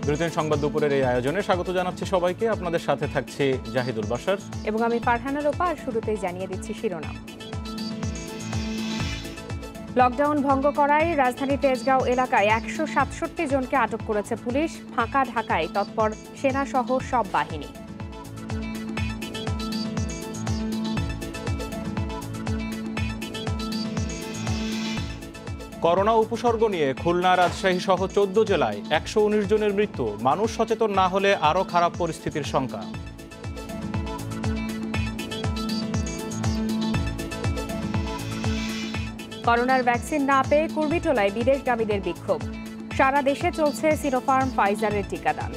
দ্রুতন সংবাদ দুপুরের এই আয়োজনে স্বাগত জানাচ্ছি সবাইকে। আপনাদের সাথে থাকছে জাহিদুল বাশার এবং আমি ফারহানা রূপা। আর শুরুতেই জানিয়ে দিচ্ছি শিরোনাম। লকডাউন ভঙ্গ করায় রাজধানী তেজগাঁও এলাকায় 167 জনকে আটক করেছে পুলিশ। ফাঁকা ঢাকায় তৎপর সেনা সহ সব বাহিনী। করোনা উপসর্গ নিয়ে খুলনা, রাজশাহী সহ 14 জেলায় 119 জনের মৃত্যু। মানুষ সচেতন না হলে আরও খারাপ পরিস্থিতির শঙ্কা। করোনার ভ্যাকসিন না পেয়ে কুর্মিটোলায় বিদেশগামীদের বিক্ষোভ। সারা দেশে চলছে সিনোফার্ম ফাইজারের টিকাদান।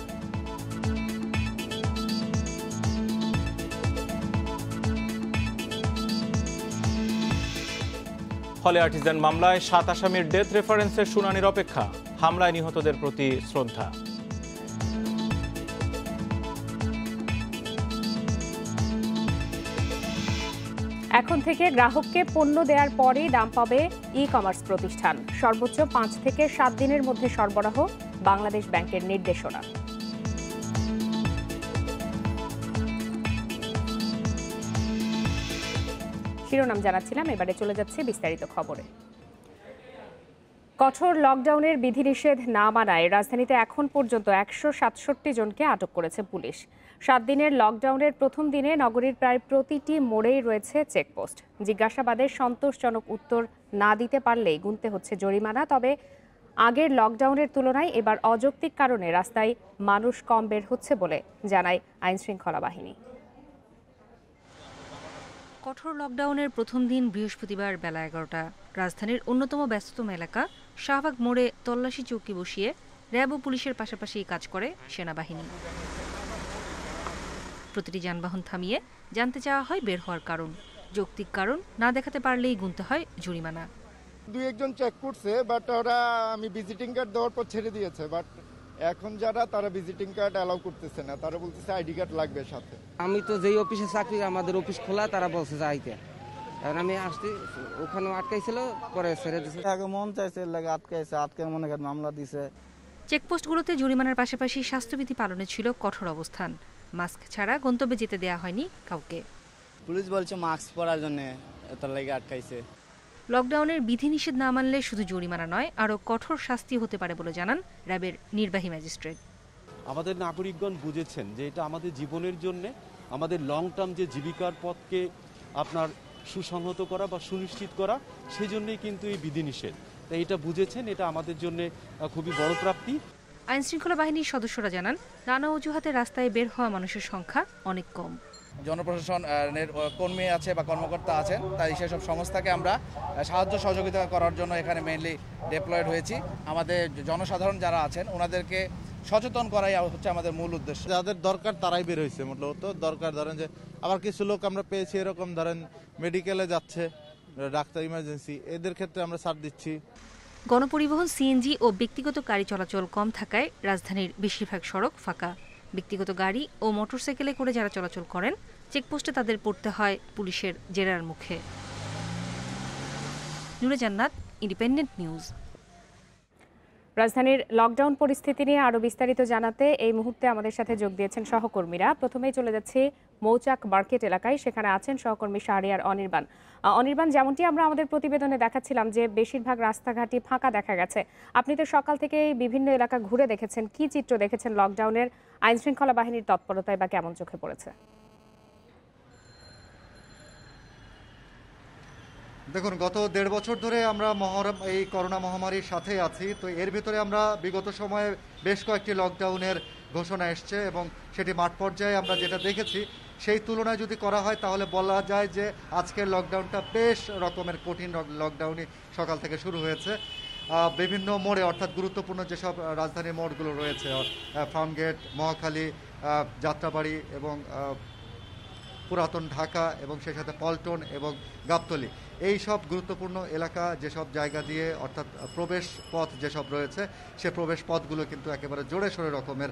হলে আর্টিজান মামলায় 7 আসামির ডেথ রেফারেন্সের শুনানির অপেক্ষা। হামলায় নিহতদের প্রতি শ্রদ্ধা। এখন থেকে গ্রাহককে পণ্য দেওয়ার পরেই দাম পাবে ই কমার্স প্রতিষ্ঠান। সর্বোচ্চ 5 থেকে 7 দিনের মধ্যে সরবরাহ, বাংলাদেশ ব্যাংকের নির্দেশনা। শিরোনাম জানাচ্ছিলাম, এবারে চলে যাচ্ছে বিস্তারিত খবরে। কঠোর লকডাউনের বিধিনিষেধ না মানায় রাজধানীতে এখন পর্যন্ত 167 জনকে আটক করেছে পুলিশ। 7 দিনের লকডাউনের প্রথম দিনে নগরীর প্রায় প্রতিটি মোড়েই রয়েছে চেকপোস্ট। জিজ্ঞাসাবাদে সন্তোষজনক উত্তর না দিতে পারলেই গুনতে হচ্ছে জরিমানা। তবে আগের লকডাউনের তুলনায় এবার অযৌক্তিক কারণে রাস্তায় মানুষ কম বের হচ্ছে বলে জানায় আইনশৃঙ্খলা বাহিনী। কঠোর লকডাউনের প্রথম দিন বৃহস্পতিবার বেলা 11টা রাজধানীর অন্যতম ব্যস্ততম এলাকা শাহবাগ মোড়ে তল্লাশি চৌকি বসিয়ে র্যাব ও পুলিশের পাশাপাশি কাজ করে সেনাবাহিনী। প্রতিটি যানবাহন থামিয়ে জানতে চাওয়া হয় বের হওয়ার কারণ। যৌক্তিক কারণ না দেখাতে পারলেই গুনতে হয় জরিমানা। 2-1 চেক করছে, বাট ওরা আমি ভিজিটিং কার্ড দেওয়ার পর ছেড়ে দিয়েছে। বাট এখন যারা তারা ভিজিটিং কার্ড অ্যালাউ করতেছে না, তারা বলতেছে আইডি কার্ড লাগবে সাথে। আমি তো যেই অফিসে চাকরি, আমাদের অফিস খোলা, তারা বলছে যে আইতে। এখন আমি আসছি, ওখানে আটকাইছিল, পরে ছেড়ে দিয়েছে। আগে মন চাইছে লাগে আটকাইছে, আটকে মনে করেন মামলা দিছে। চেকপোস্টগুলোতে জরিমানার পাশাপাশি স্বাস্থ্যবিধি পালনে ছিল কঠোর অবস্থান। মাস্ক ছাড়া গন্তব্যে যেতে দেওয়া হয়নি কাউকে। পুলিশ বলছে মাস্ক পরার জন্য, তার লাগে আটকাইছে। লকডাউনের বিধিনিষেধ না মানলে শুধু জরিমানা নয়, আরও কঠোর শাস্তি হতে পারে বলে জানান র্যাবের নির্বাহী ম্যাজিস্ট্রেট। আমাদের নাগরিকগণ বুঝেছেন যে এটা আমাদের জীবনের জন্য, আমাদের লং টার্ম যে জীবিকার পথকে আপনার সুসংহত করা বা সুনিশ্চিত করা, সেই জন্যই কিন্তু এই বিধিনিষেধ। তাই এটা বুঝেছেন, এটা আমাদের জন্য খুবই বড় প্রাপ্তি। আইনশৃঙ্খলা বাহিনীর সদস্যরা জানান, নানা অজুহাতে রাস্তায় বের হওয়া মানুষের সংখ্যা অনেক কম। জনপ্রশাসনের কর্মী আছে বা কর্মকর্তা আছেন, তাই সেসব সংস্থাকে আমরা সাহায্য সহযোগিতা করার জন্য এখানে মেইনলি ডিপ্লয়েড হয়েছি। আমাদের জনসাধারণ যারা আছেন ওনাদেরকে সচেতন করাই হচ্ছে আমাদের মূল উদ্দেশ্য। যাদের দরকার তারাই বের হয়েছে, মূলত দরকার ধরেন যে আবার কিছু লোক আমরা পেয়েছি এরকম ধরেন মেডিকেলে যাচ্ছে, ডাক্তার ইমার্জেন্সি, এদের ক্ষেত্রে আমরা ছাড় দিচ্ছি। গণপরিবহন, সিএনজি ও ব্যক্তিগত গাড়ি চলাচল কম থাকায় রাজধানীর বেশিরভাগ সড়ক ফাঁকা। ব্যক্তিগত গাড়ি ও মোটরসাইকেলে করে যারা চলাচল করেন, চেকপোস্টে তাদের পড়তে হয় পুলিশের জেরার মুখে। নুরে জান্নাত, ইন্ডিপেন্ডেন্ট নিউজ। রাজধানীর লকডাউন পরিস্থিতি নিয়ে আরো বিস্তারিত জানাতে এই মুহূর্তে আমাদের সাথে যোগ দিয়েছেন সহকর্মীরা। প্রথমেই চলে যাচ্ছে মৌচাক মার্কেট এলাকায়, সেখানে আছেন সহকর্মী শাহরিয়ার অনির্বাণ। অনির্বাণ, যেমনটি আমরা আমাদের প্রতিবেদনে দেখাচ্ছিলাম যে বেশিরভাগ রাস্তাঘাটই ফাঁকা দেখা গেছে। আপনি তো সকাল থেকে বিভিন্ন এলাকা ঘুরে দেখেছেন, কি চিত্র দেখেছেন লকডাউনের? আইনশৃঙ্খলা বাহিনীর তৎপরতায় বা কেমন চোখে পড়েছে? দেখুন, গত 1.5 বছর ধরে আমরা এই করোনা মহামারীর সাথে আছি। তো এর ভিতরে আমরা বিগত সময়ে বেশ কয়েকটি লকডাউনের ঘোষণা এসছে এবং সেটি মাঠ পর্যায়ে আমরা যেটা দেখেছি সেই তুলনায় যদি করা হয় তাহলে বলা যায় যে আজকের লকডাউনটা বেশ রকমের কঠিন লকডাউনই সকাল থেকে শুরু হয়েছে। বিভিন্ন মোড়ে, অর্থাৎ গুরুত্বপূর্ণ যেসব রাজধানীর মোড়গুলো রয়েছে, ফার্মগেট, মহাখালী, যাত্রাবাড়ি এবং পুরাতন ঢাকা এবং সেই সাথে পল্টন এবং গাবতলী, এই সব গুরুত্বপূর্ণ এলাকা যেসব জায়গা দিয়ে অর্থাৎ প্রবেশ পথ যেসব রয়েছে সে প্রবেশ পথগুলো কিন্তু একেবারে জোরে সোরে রকমের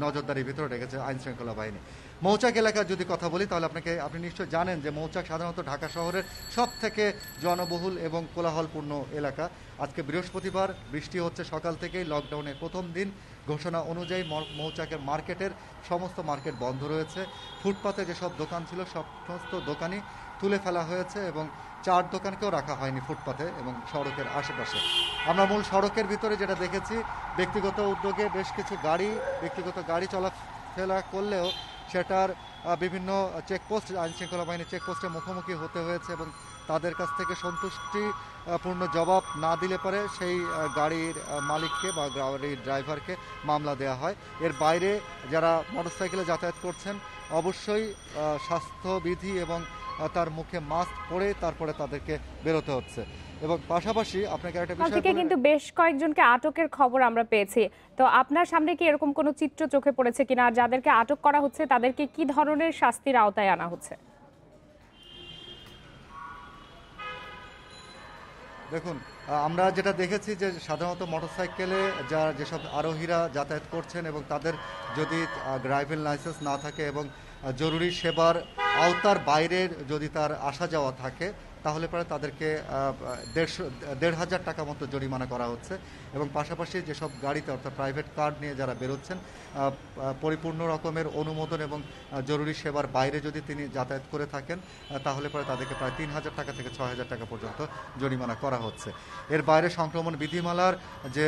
নজরদারির ভিতরে রেখেছে আইনশৃঙ্খলা বাহিনী। মৌচাক এলাকার যদি কথা বলি তাহলে আপনি নিশ্চয় জানেন যে মৌচাক সাধারণত ঢাকা শহরের সব থেকে জনবহুল এবং কোলাহলপূর্ণ এলাকা। আজকে বৃহস্পতিবার, বৃষ্টি হচ্ছে সকাল থেকেই, লকডাউনের প্রথম দিন। ঘোষণা অনুযায়ী মৌচাকের মার্কেটের সমস্ত মার্কেট বন্ধ রয়েছে। ফুটপাতে যেসব দোকান ছিল সমস্ত দোকানই তুলে ফেলা হয়েছে এবং 4 দোকানকেও রাখা হয়নি ফুটপাতে এবং সড়কের আশেপাশে। আমরা মূল সড়কের ভিতরে যেটা দেখেছি, ব্যক্তিগত উদ্যোগে বেশ কিছু ব্যক্তিগত গাড়ি চলাফেরা করলেও সেটার বিভিন্ন চেকপোস্ট, আইনশৃঙ্খলা বাহিনীর চেকপোস্টের মুখোমুখি হতে হয়েছে এবং তাদের কাছ থেকে সন্তুষ্টিপূর্ণ জবাব না দিলে পরে সেই গাড়ির মালিককে বা গাড়ির ড্রাইভারকে মামলা দেওয়া হয়। এর বাইরে যারা মোটরসাইকেলে যাতায়াত করছেন অবশ্যই স্বাস্থ্যবিধি এবং তার মুখে মাস্ক পরে তারপরে তাদেরকে বেরোতে হচ্ছে। এবং পাশাপাশি আপনাকে একটা বিষয় থেকে কিন্তু বেশ কয়েকজনকে আটকের খবর আমরা পেয়েছি। তো আপনার সামনে কি এরকম কোনো চিত্র চোখে পড়েছে কিনা, আর যাদেরকে আটক করা হচ্ছে তাদেরকে কি ধরনের শাস্তির আওতায় আনা হচ্ছে? দেখুন, আমরা যেটা দেখেছি যে সাধারণত মোটরসাইকেলে যেসব আরোহীরা যাতায়াত করছেন এবং তাদের যদি ড্রাইভিং লাইসেন্স না থাকে এবং জরুরি সেবার আওতার বাইরের যদি তার আসা যাওয়া থাকে তাহলে পরে তাদেরকে 1,500 টাকা মতো জরিমানা করা হচ্ছে। এবং পাশাপাশি যেসব গাড়িতে অর্থাৎ প্রাইভেট কার নিয়ে যারা বেরোচ্ছেন পরিপূর্ণ রকমের অনুমোদন এবং জরুরি সেবার বাইরে যদি তিনি যাতায়াত করে থাকেন তাহলে পরে তাদেরকে প্রায় 3,000 টাকা থেকে 6,000 টাকা পর্যন্ত জরিমানা করা হচ্ছে। এর বাইরে সংক্রমণ বিধিমালার যে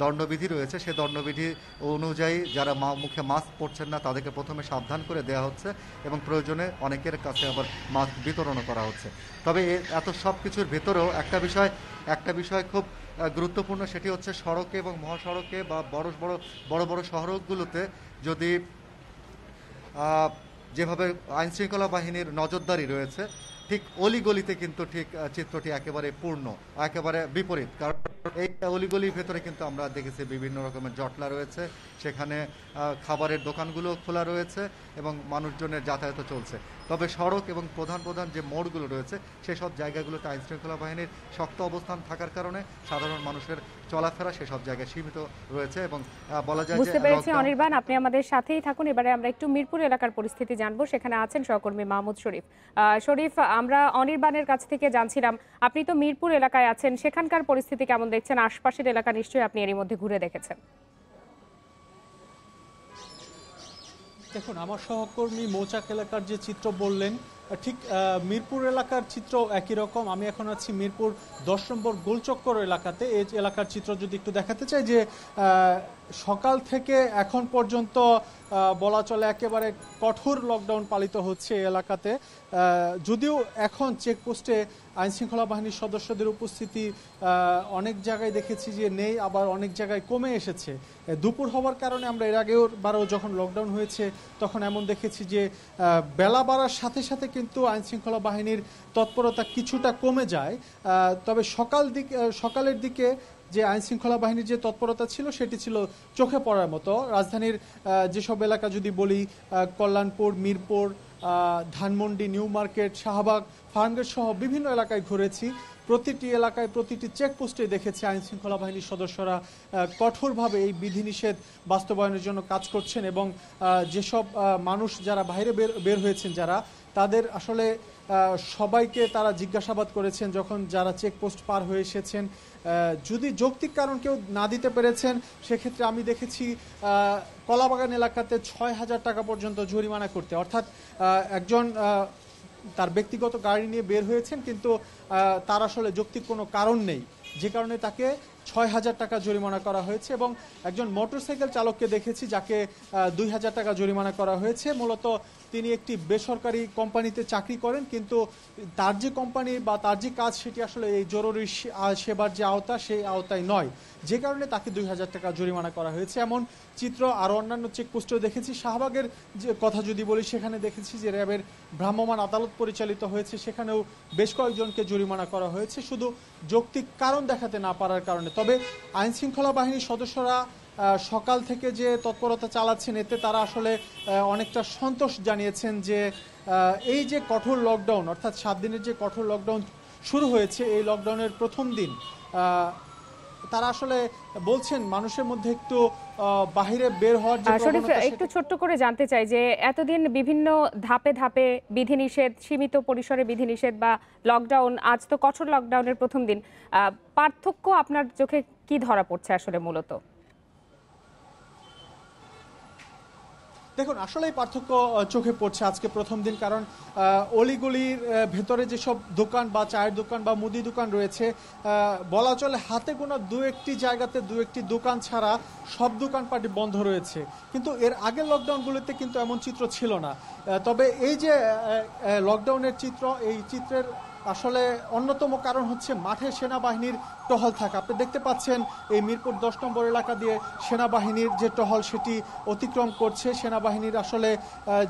দণ্ডবিধি রয়েছে সে দণ্ডবিধি অনুযায়ী যারা মুখে মাস্ক পরছেন না তাদেরকে প্রথমে সাবধান করে দেওয়া হচ্ছে এবং প্রয়োজনে অনেকের কাছে আবার মাস্ক বিতরণও করা হচ্ছে। তবে এত সব কিছুর ভেতরেও একটা বিষয় খুব গুরুত্বপূর্ণ, সেটি হচ্ছে সড়কে এবং মহাসড়কে বা বড় বড় শহরগুলোতে যদি যেভাবে আইনশৃঙ্খলা বাহিনীর নজরদারি রয়েছে ঠিক অলিগলিতে কিন্তু ঠিক চিত্রটি একেবারে পূর্ণ, একেবারে বিপরীত। কারণ এই অলিগলির ভেতরে কিন্তু আমরা দেখেছি বিভিন্ন রকমের জটলা রয়েছে, সেখানে খাবারের দোকানগুলো খোলা রয়েছে এবং মানুষজনের যাতায়াতও চলছে। তবে সড়ক এবং প্রধান যে মোড়গুলো রয়েছে সেসব জায়গাগুলোতে আইনশৃঙ্খলা বাহিনীর শক্ত অবস্থান থাকার কারণে সাধারণ মানুষের চলাফেরা সেসব জায়গায় সীমিত রয়েছে এবং বলা যায় যে বুঝতে পেরেছি। অনির্বাণ, আপনি আমাদের সাথেই থাকুন। এবারে আমরা একটু মিরপুর এলাকার পরিস্থিতি জানবো। সেখানে আছেন সহকর্মী মাহমুদ শরীফ। শরীফ, আমরা অনির্বাণের কাছ থেকে জানছিলাম আপনি তো মিরপুর এলাকায় আছেন, সেখানকার পরিস্থিতি কেমন দেখছেন? আশপাশের এলাকা নিশ্চয়ই আপনি এরই মধ্যে ঘুরে দেখেছেন। দেখুন, আমার সহকর্মী মৌচাক এলাকার যে চিত্র বললেন ঠিক মিরপুর এলাকার চিত্র একই রকম। আমি এখন আছি মিরপুর 10 নম্বর গোলচক্কর এলাকাতে। এই এলাকার চিত্র যদি একটু দেখাতে চাই, যে সকাল থেকে এখন পর্যন্ত বলা চলে একেবারে কঠোর লকডাউন পালিত হচ্ছে এই এলাকাতে। যদিও এখন চেকপোস্টে আইনশৃঙ্খলা বাহিনীর সদস্যদের উপস্থিতি অনেক জায়গায় দেখেছি যে নেই, আবার অনেক জায়গায় কমে এসেছে। দুপুর হওয়ার কারণে আমরা এর আগেও যখন লকডাউন হয়েছে তখন এমন দেখেছি যে বেলা বাড়ার সাথে সাথে কিন্তু আইনশৃঙ্খলা বাহিনীর তৎপরতা কিছুটা কমে যায়। তবে সকালের দিকে যে আইনশৃঙ্খলা বাহিনীর যে তৎপরতা ছিল সেটি ছিল চোখে পড়ার মতো। রাজধানীর যেসব এলাকা যদি বলি, কল্যাণপুর, মিরপুর, ধানমন্ডি, নিউ মার্কেট, শাহবাগ, ফার্মগেট সহ বিভিন্ন এলাকায় ঘুরেছি। প্রতিটি এলাকায় প্রতিটি চেকপোস্টে দেখেছি আইনশৃঙ্খলা বাহিনীর সদস্যরা কঠোরভাবে এই বিধিনিষেধ বাস্তবায়নের জন্য কাজ করছেন এবং যেসব মানুষ যারা বাইরে বের হয়েছেন যারা, তাদের আসলে সবাইকে তারা জিজ্ঞাসাবাদ করেছেন যখন যারা চেকপোস্ট পার হয়ে এসেছেন। যদি যৌক্তিক কারণ কেউ না দিতে পেরেছেন সেক্ষেত্রে আমি দেখেছি কলাবাগান এলাকাতে 6,000 টাকা পর্যন্ত জরিমানা করতে। অর্থাৎ একজন তার ব্যক্তিগত গাড়ি নিয়ে বের হয়েছেন কিন্তু তার আসলে যৌক্তিক কোনো কারণ নেই, যে কারণে তাকে 6,000 টাকা জরিমানা করা হয়েছে। এবং একজন মোটরসাইকেল চালককে দেখেছি যাকে 2,000 টাকা জরিমানা করা হয়েছে। মূলত তিনি একটি বেসরকারি কোম্পানিতে চাকরি করেন, কিন্তু তার যে কোম্পানি বা তার যে কাজ সেটি আসলে এই জরুরি সেবার যে আওতা সেই আওতায় নয়, যে কারণে তাকে 2,000 টাকা জরিমানা করা হয়েছে। এমন চিত্র আরও অন্যান্য চেকপোস্টেও দেখেছি। শাহবাগের যে কথা যদি বলি, সেখানে দেখেছি যে র্যাবের ভ্রাম্যমাণ আদালত পরিচালিত হয়েছে, সেখানেও বেশ কয়েকজনকে জরিমানা করা হয়েছে শুধু যৌক্তিক কারণ দেখাতে না পারার কারণে। তবে আইনশৃঙ্খলা বাহিনীর সদস্যরা সকাল থেকে যে তৎপরতা চালাচ্ছেন এতে তারা আসলে অনেকটা সন্তোষ জানিয়েছেন যে এই যে কঠোর লকডাউন, অর্থাৎ 7 দিনের যে কঠোর লকডাউন শুরু হয়েছে এই লকডাউনের প্রথম দিন তারা আসলে বলছেন মানুষের মধ্যে একটু বাহিরে বের হওয়ার যে শরীফ, একটু ছোট্ট করে জানতে চাই যে এতদিন বিভিন্ন ধাপে ধাপে বিধিনিষেধ, সীমিত পরিসরে বিধিনিষেধ বা লকডাউন, আজ তো কঠোর লকডাউনের প্রথম দিন, পার্থক্য আপনার চোখে কি ধরা পড়ছে আসলে মূলত? দেখুন, আসলেই পার্থক্য চোখে পড়ছে আজকে প্রথম দিন, কারণ অলিগলির ভেতরে যেসব দোকান বা চায়ের দোকান বা মুদি দোকান রয়েছে, বলা চলে হাতে গোনা দু একটি জায়গাতে দু একটি দোকান ছাড়া সব দোকানপাটি বন্ধ রয়েছে। কিন্তু এর আগের লকডাউনগুলোতে কিন্তু এমন চিত্র ছিল না। তবে এই যে লকডাউনের চিত্র, এই চিত্রের আসলে অন্যতম কারণ হচ্ছে মাঠে সেনাবাহিনীর টহল থাকা। আপনি দেখতে পাচ্ছেন এই মিরপুর 10 নম্বর এলাকা দিয়ে সেনাবাহিনীর যে টহল সেটি অতিক্রম করছে। সেনাবাহিনীর আসলে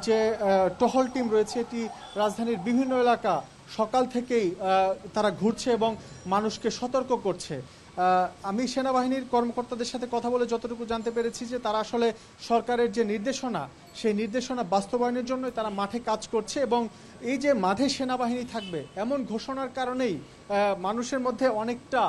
যে টহল টিম রয়েছে এটি রাজধানীর বিভিন্ন এলাকা সকাল থেকেই তারা ঘুরছে এবং মানুষকে সতর্ক করছে। আমি সেনাবাহিনীর কর্মকর্তাদের সাথে কথা বলে যতটুকু জানতে পেরেছি যে তারা আসলে সরকারের যে নির্দেশনা, সেই নির্দেশনা বাস্তবায়নের জন্য তারা মাঠে কাজ করছে এবং এই যে মাঠে সেনাবাহিনী থাকবে এমন ঘোষণার কারণেই মানুষের মধ্যে অনেকটা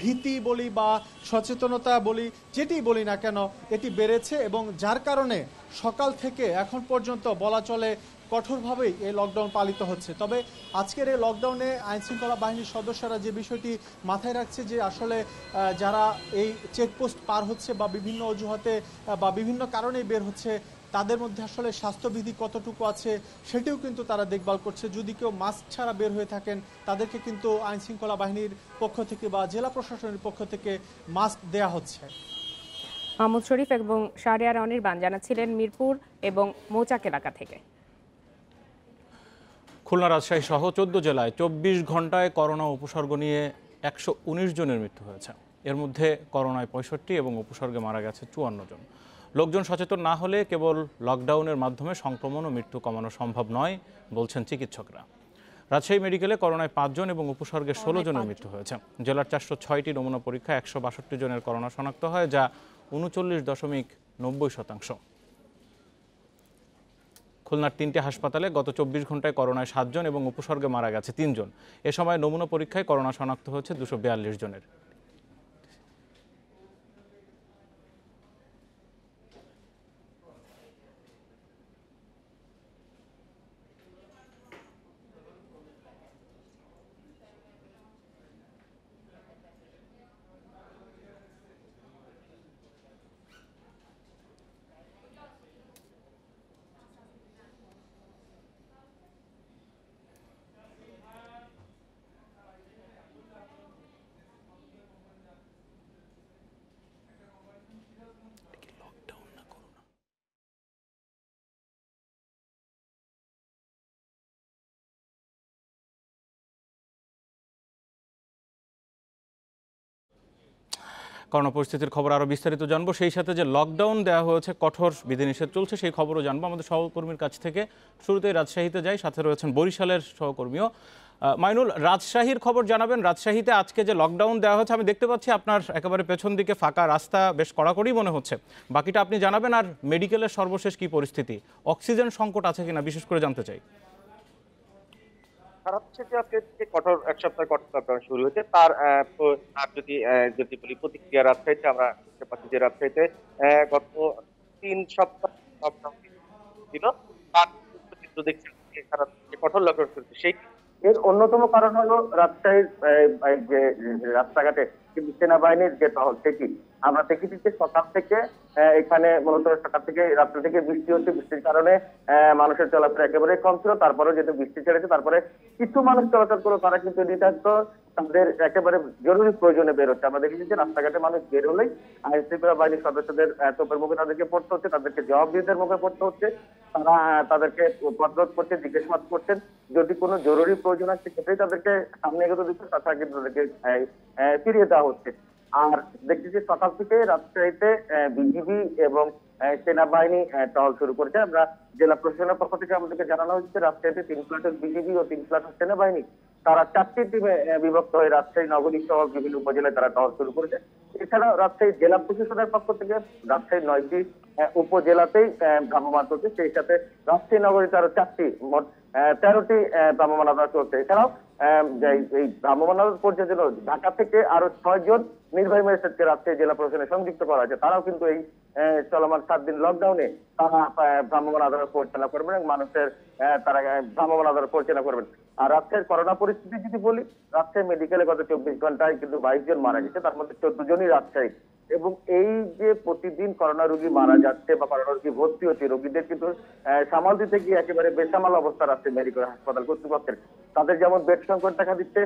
ভীতি বলি বা সচেতনতা বলি, যেটি বলি না কেন, এটি বেড়েছে এবং যার কারণে সকাল থেকে এখন পর্যন্ত বলা চলে কঠোরভাবেই এই লকডাউন পালিত হচ্ছে। তবে আজকের এই লকডাউনে আইনশৃঙ্খলা বাহিনীর সদস্যরা যে বিষয়টি মাথায় রাখছে যে আসলে যারা এই চেকপোস্ট পার হচ্ছে বা বিভিন্ন অজুহাতে বা বিভিন্ন কারণেই বের হচ্ছে, তাদের মধ্যে আসলে স্বাস্থ্যবিধি কতটুকু আছে সেটিও কিন্তু তারা দেখভাল করছে। যদি কেউ মাস্ক ছাড়া বের হয়ে থাকেন তাদেরকে কিন্তু আইনশৃঙ্খলা বাহিনীর পক্ষ থেকে বা জেলা প্রশাসনের পক্ষ থেকে মাস্ক দেয়া হচ্ছে। মাহমুদ শরীফ এবং শাহরিয়ার অনির্বাণ জানাচ্ছিলেন মিরপুর এবং মৌচাক এলাকা থেকে। খুলনা, রাজশাহী সহ 14 জেলায় 24 ঘন্টায় করোনা উপসর্গ নিয়ে 119 জনের মৃত্যু হয়েছে। এর মধ্যে করোনায় 65 এবং উপসর্গে মারা গেছে 54 জন। লোকজন সচেতন না হলে কেবল লকডাউনের মাধ্যমে সংক্রমণ ও মৃত্যু কমানো সম্ভব নয় বলছেন চিকিৎসকরা। রাজশাহী মেডিকেলে করোনায় 5 জন এবং উপসর্গে 16 জনের মৃত্যু হয়েছে। জেলার 406টি নমুনা পরীক্ষায় 162 জনের করোনা শনাক্ত হয়, যা 39.90%। খুলনার 3টি হাসপাতালে গত 24 ঘন্টায় করোনায় 7 জন এবং উপসর্গে মারা গেছে 3 জন। এ সময় নমুনা পরীক্ষায় করোনা শনাক্ত হয়েছে 242 জনের। করোনা পরিস্থিতির খবর আরও বিস্তারিত জানবো, সেই সাথে যে লকডাউন দেওয়া হয়েছে, কঠোর বিধিনিষেধ চলছে, সেই খবরও জানবো আমাদের সহকর্মীর কাছ থেকে। শুরুতেই রাজশাহীতে যাই, সাথে রয়েছেন বরিশালের সহকর্মীও। মাইনুল, রাজশাহীর খবর জানাবেন। রাজশাহীতে আজকে যে লকডাউন দেওয়া হচ্ছে, আমি দেখতে পাচ্ছি আপনার একেবারে পেছন দিকে ফাঁকা রাস্তা, বেশ কড়াকড়ি মনে হচ্ছে। বাকিটা আপনি জানাবেন। আর মেডিকেলের সর্বশেষ কি পরিস্থিতি, অক্সিজেন সংকট আছে কিনা বিশেষ করে জানতে চাই। খারাপ হচ্ছে যে আজকে থেকে কঠোর এক সপ্তাহ কঠোর লকডাউন শুরু হয়েছে। তার যদি বলি প্রতিক্রিয়া রাজশাহীতে আমরা দেখতে পাচ্ছি যে রাজশাহীতে গত 3 সপ্তাহ লকডাউন ছিল, তার চিত্র দেখছেন কঠোর লকডাউন চলছে। সেই এর অন্যতম কারণ হলো রাজশাহীর যে রাস্তাঘাটে কিন্তু সেনাবাহিনীর যে টহল সেটি আমরা দেখেছি যে সকাল থেকে এখানে মূলত সকাল থেকে রাত্র থেকে বৃষ্টি হচ্ছে। বৃষ্টির কারণে মানুষের চলাফেরা একেবারে কম ছিল। তারপরেও যেহেতু বৃষ্টি ছেড়েছে, তারপরে কিছু মানুষ চলাচল করলো, তারা কিন্তু নিতান্ত তাদের একেবারে জরুরি প্রয়োজনে বের হচ্ছে। আমরা দেখেছি যে রাস্তাঘাটে মানুষ বের হলেই আইন শৃঙ্খলা বাহিনীর সদস্যদের তোপের মুখে তাদেরকে পড়তে হচ্ছে, তাদেরকে জবাবদিহিতার মুখে পড়তে হচ্ছে। তারা তাদেরকে প্রতিরোধ করছে, জিজ্ঞাসাবাদ করছেন। যদি কোনো জরুরি প্রয়োজন আছে সেক্ষেত্রেই তাদেরকে সামনে এগোতে দিচ্ছে, তাছাড়া কিন্তু তাদেরকে ফিরিয়ে দেওয়া হচ্ছে। আর দেখতেছি সকাল থেকে রাজশাহীতে বিজিবি এবং সেনাবাহিনী টহল শুরু করেছে। আমরা জেলা প্রশাসনের পক্ষ থেকে আমাদেরকে জানানো হয়েছে রাজশাহীতে 3 প্লাটুন বিজিবি ও 3 প্লাটুন সেনাবাহিনী তারা 4টি টিমে বিভক্ত হয়ে রাজশাহী নগরী সহ বিভিন্ন উপজেলায় তারা টহল শুরু করেছে। এছাড়াও রাজশাহী জেলা প্রশাসনের পক্ষ থেকে রাজশাহী 9টি উপজেলাতেই ভ্রাম্যমাণ চলছে। সেই সাথে রাজশাহী নগরীতে আরো 4টি, মোট 13টি ভ্রাম্যমাণ চলছে। এছাড়াও এই ভ্রাম্যমাণ আদালত পর্যায়ের জন্য ঢাকা থেকে আরো 6 জন নির্বাহী ম্যাজিস্ট্রেটকে রাজশাহী জেলা প্রশাসনে সংযুক্ত করা হয়েছে। তারাও কিন্তু এই চলমান 7 দিন লকডাউনে তারা ভ্রাম্যমাণ আদালত পরিচালনা করবেন এবং মানুষের তারা ভ্রাম্যমাণ আদালত পরিচালনা করবেন। আর রাজশাহীর করোনা পরিস্থিতি যদি বলি, রাজশাহী মেডিকেলে গত 24 ঘন্টায় কিন্তু 22 জন মারা গেছে, তার মধ্যে 14 জনই রাজশাহী। এবং এই যে প্রতিদিন করোনা রোগী মারা যাচ্ছে বা করোনা রোগী ভর্তি হচ্ছে, রোগীদের কিন্তু সামাল দিতে গিয়ে একেবারে বেসামাল অবস্থা রাজশাহী মেডিকেল হাসপাতাল কর্তৃপক্ষের। তাদের যেমন বেড সংকট দেখা দিচ্ছে,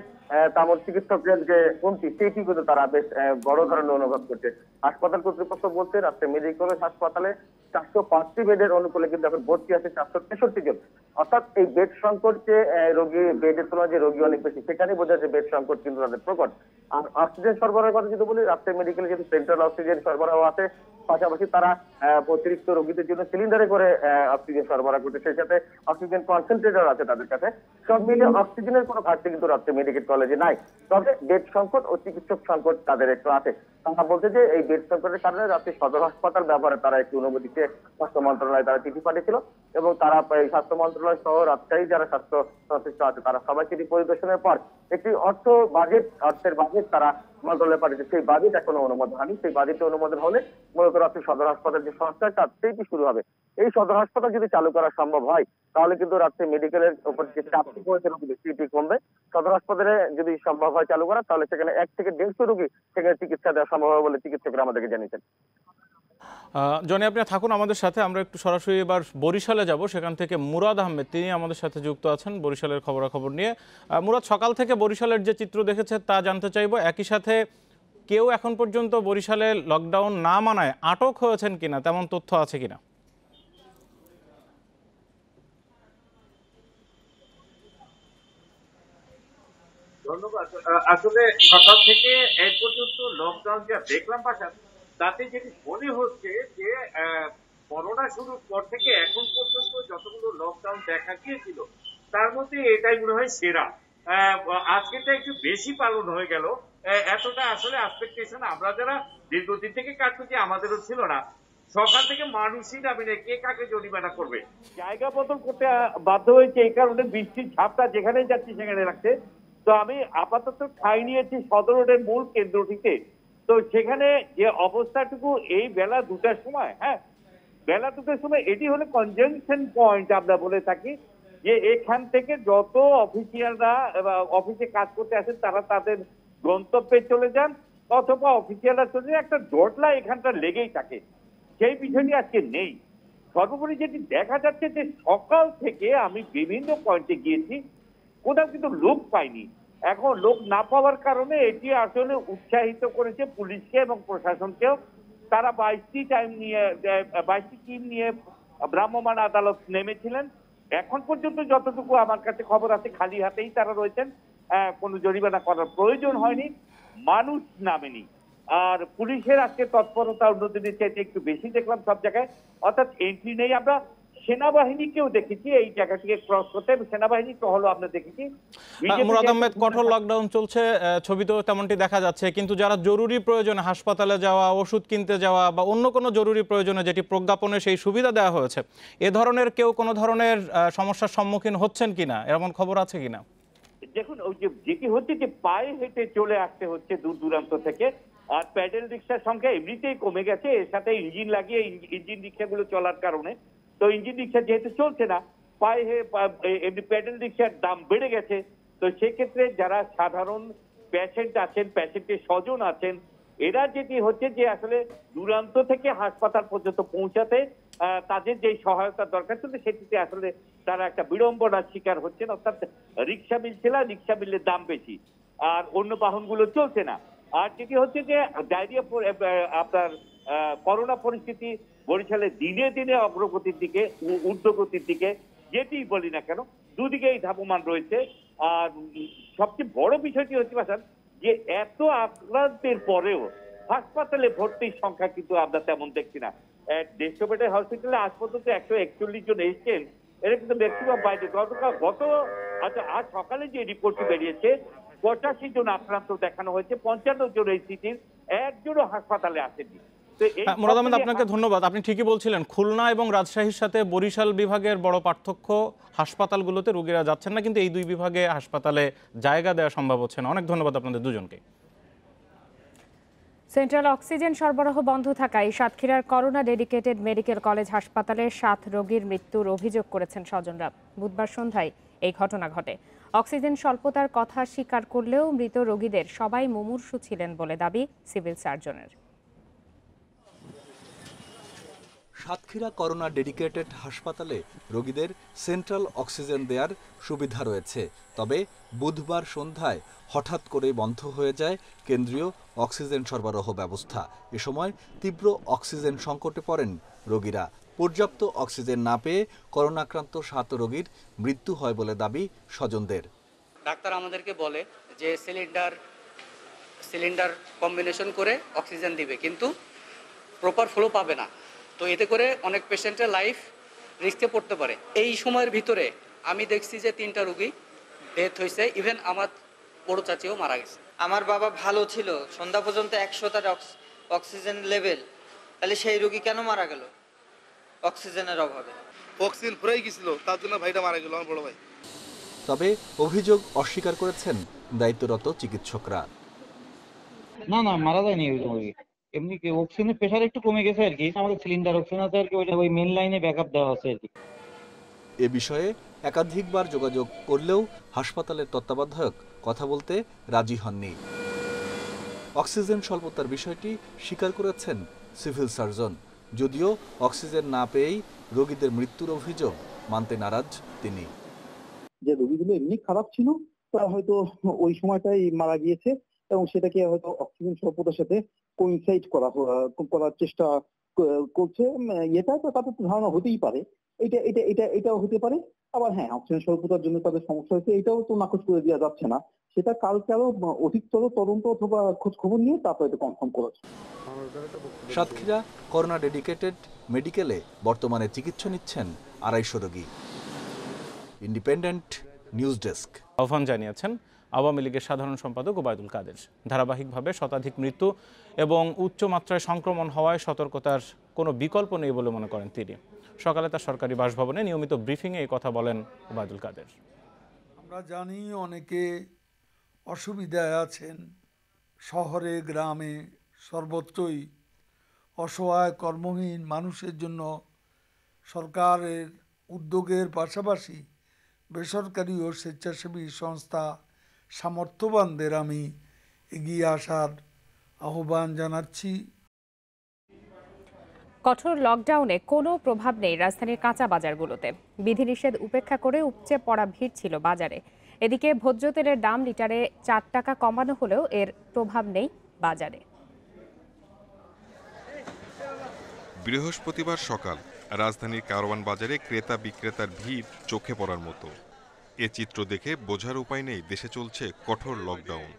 তেমন চিকিৎসকের যে কমতি সেটি কিন্তু তারা বেশ বড় ধরনের অনুভব করছে। হাসপাতাল কর্তৃপক্ষ বলছে রাজশাহী মেডিকেল হাসপাতালে 405টি বেডের অনুকূলে কিন্তু এখন ভর্তি আছে 463 জন। অর্থাৎ এই বেড সংকট যে রোগী বেডের তুলনায় যে রোগী অনেক বেশি, সেখানে বোঝা যাচ্ছে বেড সংকট কিন্তু তাদের প্রকট। আর অক্সিজেন সরবরাহের কথা যদি বলি, রাজশাহী মেডিকেলে যেহেতু সেন্ট্রাল অক্সিজেন সরবরাহ আছে, পাশাপাশি তারা অতিরিক্ত রোগীদের জন্য সিলিন্ডারে করে অক্সিজেন সরবরাহ করছে, সেই সাথে অক্সিজেন কনসেন্ট্রেটর আছে তাদের কাছে। সব মিলিয়ে অক্সিজেনের কোনো ঘাটতি কিন্তু রাজশাহী মেডিকেল কলেজে নাই। তবে বেড সংকট ও চিকিৎসক সংকট তাদের একটু আছে। তারা বলছে যে এই বেড সংকটের কারণে রাজশাহী সদর হাসপাতাল ব্যবহারে তারা একটি অনুমতিতে স্বাস্থ্য মন্ত্রণালয়ে তারা চিঠি পাঠিয়েছিল এবং তারা এই স্বাস্থ্য মন্ত্রণালয় সহ রাজশাহী যারা স্বাস্থ্য সংশ্লিষ্ট আছে তারা সবাই চিঠি পরিদর্শনের পর একটি অর্থের বাজেট তারা মন্ত্রণালয়ে পাঠিয়েছে। সেই বাজেট এখনো অনুমোদন হয়নি। সেই বাজেটে অনুমোদন হলে মূলত রাজশাহী সদর হাসপাতাল যে সংস্কার কাজ সেইটি শুরু হবে। এই সদর হাসপাতাল যদি চালু করা সম্ভব হয় তাহলে কিন্তু রাজশাহী মেডিকেলের উপর যে চাপটি পড়েছে রোগীদের সেটি কমবে। সদর হাসপাতালে যদি সম্ভব হয় চালু করা, তাহলে সেখানে 1 থেকে 150 রোগী সেখানে চিকিৎসা দেওয়া সম্ভব হবে বলে চিকিৎসকরা আমাদেরকে জানিয়েছেন। জনি, আপনি থাকুন আমাদের সাথে। আমরা একটু সরাসরি এবার বরিশালে যাব। সেখান থেকে মুরাদ আহমেদ তিনি আমাদের সাথে যুক্ত আছেন বরিশালের খবরাখবর নিয়ে। মুরাদ, সকাল থেকে বরিশালের যে চিত্র দেখেছে তা জানতে চাইবো। একই সাথে কেউ এখন পর্যন্ত বরিশালে লকডাউন না মানায় আটক হয়েছেন কিনা, তেমন তথ্য আছে কিনা? ধন্যবাদ। আসলে সকাল থেকে এই পর্যন্ত লকডাউন যা দেখলাম বাসা, তাতে যেটি মনে হচ্ছে যে করোনা শুরুর পর থেকে এখন পর্যন্ত যতগুলো লকডাউন দেখা গিয়েছিল তার মধ্যে এটাই মনে হয় সেরা। আজকেটা একটু বেশি পালন হয়ে গেল। এতটা আসলে এক্সপেকটেশন আমরা যারা দীর্ঘদিন থেকে কাজ করছি আমাদেরও ছিল না। সকাল থেকে মানুষই নামে কে কাকে জরিমানা করবে, জায়গা বদল করতে বাধ্য হয়েছে। এই কারণে বৃষ্টির ঝাপটা যেখানে যাচ্ছি সেখানে রাখছে। তো আমি আপাতত ঠাঁই নিয়েছি সদর রোডের মূল কেন্দ্রটিতে। তো সেখানে যে অবস্থাটুকু এই বেলা 2টার সময়, বেলা 2টার সময় এটি হলো কনজাংশন পয়েন্ট আমরা বলে থাকি, যে এখান থেকে যত অফিসিয়ালরা অফিসে কাজ করতে আসেন তারা তাদের গন্তব্যে চলে যান অথবা অফিসিয়ালরা চলে যান, একটা জটলা এখানটা লেগেই থাকে। সেই বিষয়টি আজকে নেই। সর্বোপরি যেটি দেখা যাচ্ছে যে সকাল থেকে আমি বিভিন্ন পয়েন্টে গিয়েছি, কোথাও কিন্তু লোক পাইনি। এখন লোক না পাওয়ার কারণে এটি আসলে উৎসাহিত করেছে পুলিশকে এবং প্রশাসনকেও। তারা 22টি টিম নিয়ে ভ্রাম্যমাণ আদালত নেমেছিলেন। এখন পর্যন্ত যতটুকু আমার কাছে খবর আছে খালি হাতেই তারা রয়েছেন, কোনো জরিমানা করার প্রয়োজন হয়নি, মানুষ নামেনি। আর পুলিশের আজকে তৎপরতা অন্যদিনের চাইতে একটু বেশি দেখলাম সব জায়গায়, অর্থাৎ এন্ট্রি নেই। আমরা সেনাবাহিনীকেও দেখেছি এই জায়গাটিকে ক্রস করতে, সেনাবাহিনী টহলও আমরা দেখেছি। মুরাদ আহমেদ, কঠোর লকডাউন চলছে, ছবিতেও তেমনটি দেখা যাচ্ছে, কিন্তু যারা জরুরি প্রয়োজনে হাসপাতালে যাওয়া, ওষুধ কিনতে যাওয়া বা অন্য কোনো জরুরি প্রয়োজনে যেটি প্রজ্ঞাপনে সেই সুবিধা দেওয়া হয়েছে, এ ধরনের কেউ কোনো ধরনের সমস্যার সম্মুখীন হচ্ছেন কিনা, এরকম খবর আছে কিনা? দেখুন, ওই যেটি হচ্ছে যে পায়ে হেঁটে চলে আসতে হচ্ছে দূর দূরান্ত থেকে, আর প্যাডেল রিক্সার সংখ্যা এমনিতেই কমে গেছে, এর সাথে ইঞ্জিন লাগিয়ে ইঞ্জিন রিক্সাগুলো চলার কারণে। তো ইঞ্জিন রিক্সা যেহেতু চলছে না, এমনি প্যাডেল রিক্সার দাম বেড়ে গেছে। তো সেক্ষেত্রে যারা সাধারণ পেশেন্ট আছেন, পেশেন্টের স্বজন আছেন, এরা যেটি হচ্ছে যে আসলে দূরান্ত থেকে হাসপাতাল পর্যন্ত পৌঁছাতে তাদের যে সহায়তা দরকার ছিল সেটিতে আসলে তারা একটা বিড়ম্বনার শিকার হচ্ছেন। অর্থাৎ রিক্সা মিলছে না, রিক্সা মিললে দাম বেশি, আর অন্য বাহনগুলো চলছে না। আর যেটি হচ্ছে যে ডায়রিয়া আপনার করোনা পরিস্থিতি বরিশালে দিনে দিনে অগ্রগতির দিকে, ঊর্ধ্বগতির দিকে, যেটি বলি না কেন দুদিকেই ধাবমান রয়েছে। আর সবচেয়ে বড় বিষয়টি হচ্ছে যে এত আক্রান্তের পরেও হাসপাতালে ভর্তির সংখ্যা কিন্তু আমরা তেমন দেখছি না। 150 বেডের হসপিটালে আজ পর্যন্ত 141 জন এসছেন, এটা কিন্তু ম্যাক্সিমাম বাইরে। আজ সকালে যে রিপোর্টটি বেরিয়েছে 85 জন আক্রান্ত দেখানো হয়েছে, 55 জন এই সিটির, একজনও হাসপাতালে আসেনি। তো এই মুরাদ আহমেদ, সব মিলিয়ে আপনাকে ধন্যবাদ। আপনি ঠিকই বলছিলেন, খুলনা এবং রাজশাহীর সাথে বরিশাল বিভাগের বড় পার্থক্য, হাসপাতালগুলোতে রোগীরা যাচ্ছেন না, কিন্তু এই দুই বিভাগে হাসপাতালে জায়গা দেওয়া সম্ভব হচ্ছে না। অনেক ধন্যবাদ আপনাদের দুজনকে। সেন্ট্রাল অক্সিজেন সরবরাহ বন্ধ থাকায় সাতক্ষীরার করোনা ডেডিকেটেড মেডিকেল কলেজ হাসপাতালে 7 রোগীর মৃত্যুর অভিযোগ করেছেন স্বজনরা। বুধবার সন্ধ্যায় এই ঘটনা ঘটে। অক্সিজেন স্বল্পতার কথা স্বীকার করলেও মৃত রোগীদের সবাই মুমূর্ষু ছিলেন বলে দাবি সিভিল সার্জনের। সাতক্ষীরা করোনা ডেডিকেটেড হাসপাতালে রোগীদের সেন্ট্রাল অক্সিজেন দেওয়ার সুবিধা রয়েছে, তবে বুধবার সন্ধ্যায় হঠাৎ করে বন্ধ হয়ে যায় কেন্দ্রীয় অক্সিজেন সরবরাহ ব্যবস্থা। এ সময় তীব্র অক্সিজেন সংকটে পড়েন রোগীরা। পর্যাপ্ত অক্সিজেন না পেয়ে করোনাক্রান্ত 7 রোগীর মৃত্যু হয় বলে দাবি স্বজনদের। ডাক্তার আমাদেরকে বলে যে সিলিন্ডার কম্বিনেশন করে অক্সিজেন দিবে, কিন্তু প্রপার ফ্লো পাবে না। তো এতে করে অনেক পেশেন্টের লাইফ রিস্কে পড়তে পারে। এই সময়ের ভিতরে আমি দেখছি যে 3টা রোগী ডেথ হয়েছে, ইভেন আমার বড় চাচিও মারা গেছে। আমার বাবা ভালো ছিল, সন্ধ্যা পর্যন্ত 100 তার অক্সিজেন লেভেল, তাহলে সেই রোগী কেন মারা গেল? অক্সিজেনের অভাবে। অক্সিজেন ফুরাই গেছিল, তার জন্য ভাইটা মারা গেল, আমার বড় ভাই। তবে অভিযোগ অস্বীকার করেছেন দায়িত্বরত চিকিৎসকরা। না মারা যায়নি ওই এমনি কি অক্সিজেনের প্রেসার একটু কমে গেছে আর কি, আমাদের সিলিন্ডার অক্সিজেন আছে আর কি, ওই মেইন লাইনে ব্যাকআপ দেওয়া আছে আর কি। এ বিষয়ে একাধিকবার যোগাযোগ করলেও হাসপাতালের তত্ত্বাবধায়ক কথা বলতে রাজি হননি। অক্সিজেন স্বল্পতার বিষয়টি স্বীকার করেছেন সিভিল সার্জন, যদিও অক্সিজেন না পেয়েই রোগীদের মৃত্যুর অভিযোগ মানতে নারাজ তিনি। যে রোগীগুলো এমনি খারাপ ছিল তারা হয়তো ওই সময়টাই মারা গিয়েছে এবং সেটাকে হয়তো অক্সিজেন স্বল্পতার সাথে কোইনসাইড করার চেষ্টা করছে। এটা তো তাদের ধারণা হতেই পারে, এটাও হতে পারে। আবার হ্যাঁ, অক্সিজেন স্বল্পতার জন্য তাদের সমস্যা হয়েছে, এটাও তো নাকচ করে দেওয়া যাচ্ছে না। সেটা কালকে আরো অধিকতর তদন্ত অথবা খোঁজ খবর নিয়ে তারপরে এটা কনফার্ম করা। সাতক্ষীরা করোনা ডেডিকেটেড মেডিকেলে বর্তমানে চিকিৎসা নিচ্ছেন 250 রোগী। Independent news desk. আহ্বান জানিয়েছেন আওয়ামী লীগের সাধারণ সম্পাদক ওবায়দুল কাদের। ধারাবাহিকভাবে শতাধিক মৃত্যু এবং উচ্চ মাত্রায় সংক্রমণ হওয়ায় সতর্কতার কোনো বিকল্প নেই বলে মনে করেন তিনি। সকালে তার সরকারি বাসভবনে নিয়মিত ব্রিফিংয়ে এই কথা বলেন ওবায়দুল কাদের। আমরা জানি অনেকে অসুবিধায় আছেন, শহরে গ্রামে সর্বত্রই অসহায় কর্মহীন মানুষের জন্য সরকারের উদ্যোগের পাশাপাশি বেসরকারি ও স্বেচ্ছাসেবী সংস্থা সামর্থ্যবানদের আমি এগিয়ে আসার আহ্বান জানাচ্ছি। কঠোর লকডাউনে কোনো প্রভাব নেই রাজধানীর কাঁচা বাজারগুলোতে। বিধিনিষেধ উপেক্ষা করে উপচে পড়া ভিড় ছিল বাজারে। এদিকে ভোজ্য তেলের দাম লিটারে 4 টাকা কমানো হলেও এর প্রভাব নেই বাজারে। বৃহস্পতিবার সকাল রাজধানীর কারওয়ান বাজারে ক্রেতা বিক্রেতার ভিড় চোখে পড়ার মতো। এ চিত্র দেখে বোঝার উপায় নেই দেশে চলছে কঠোর লকডাউন।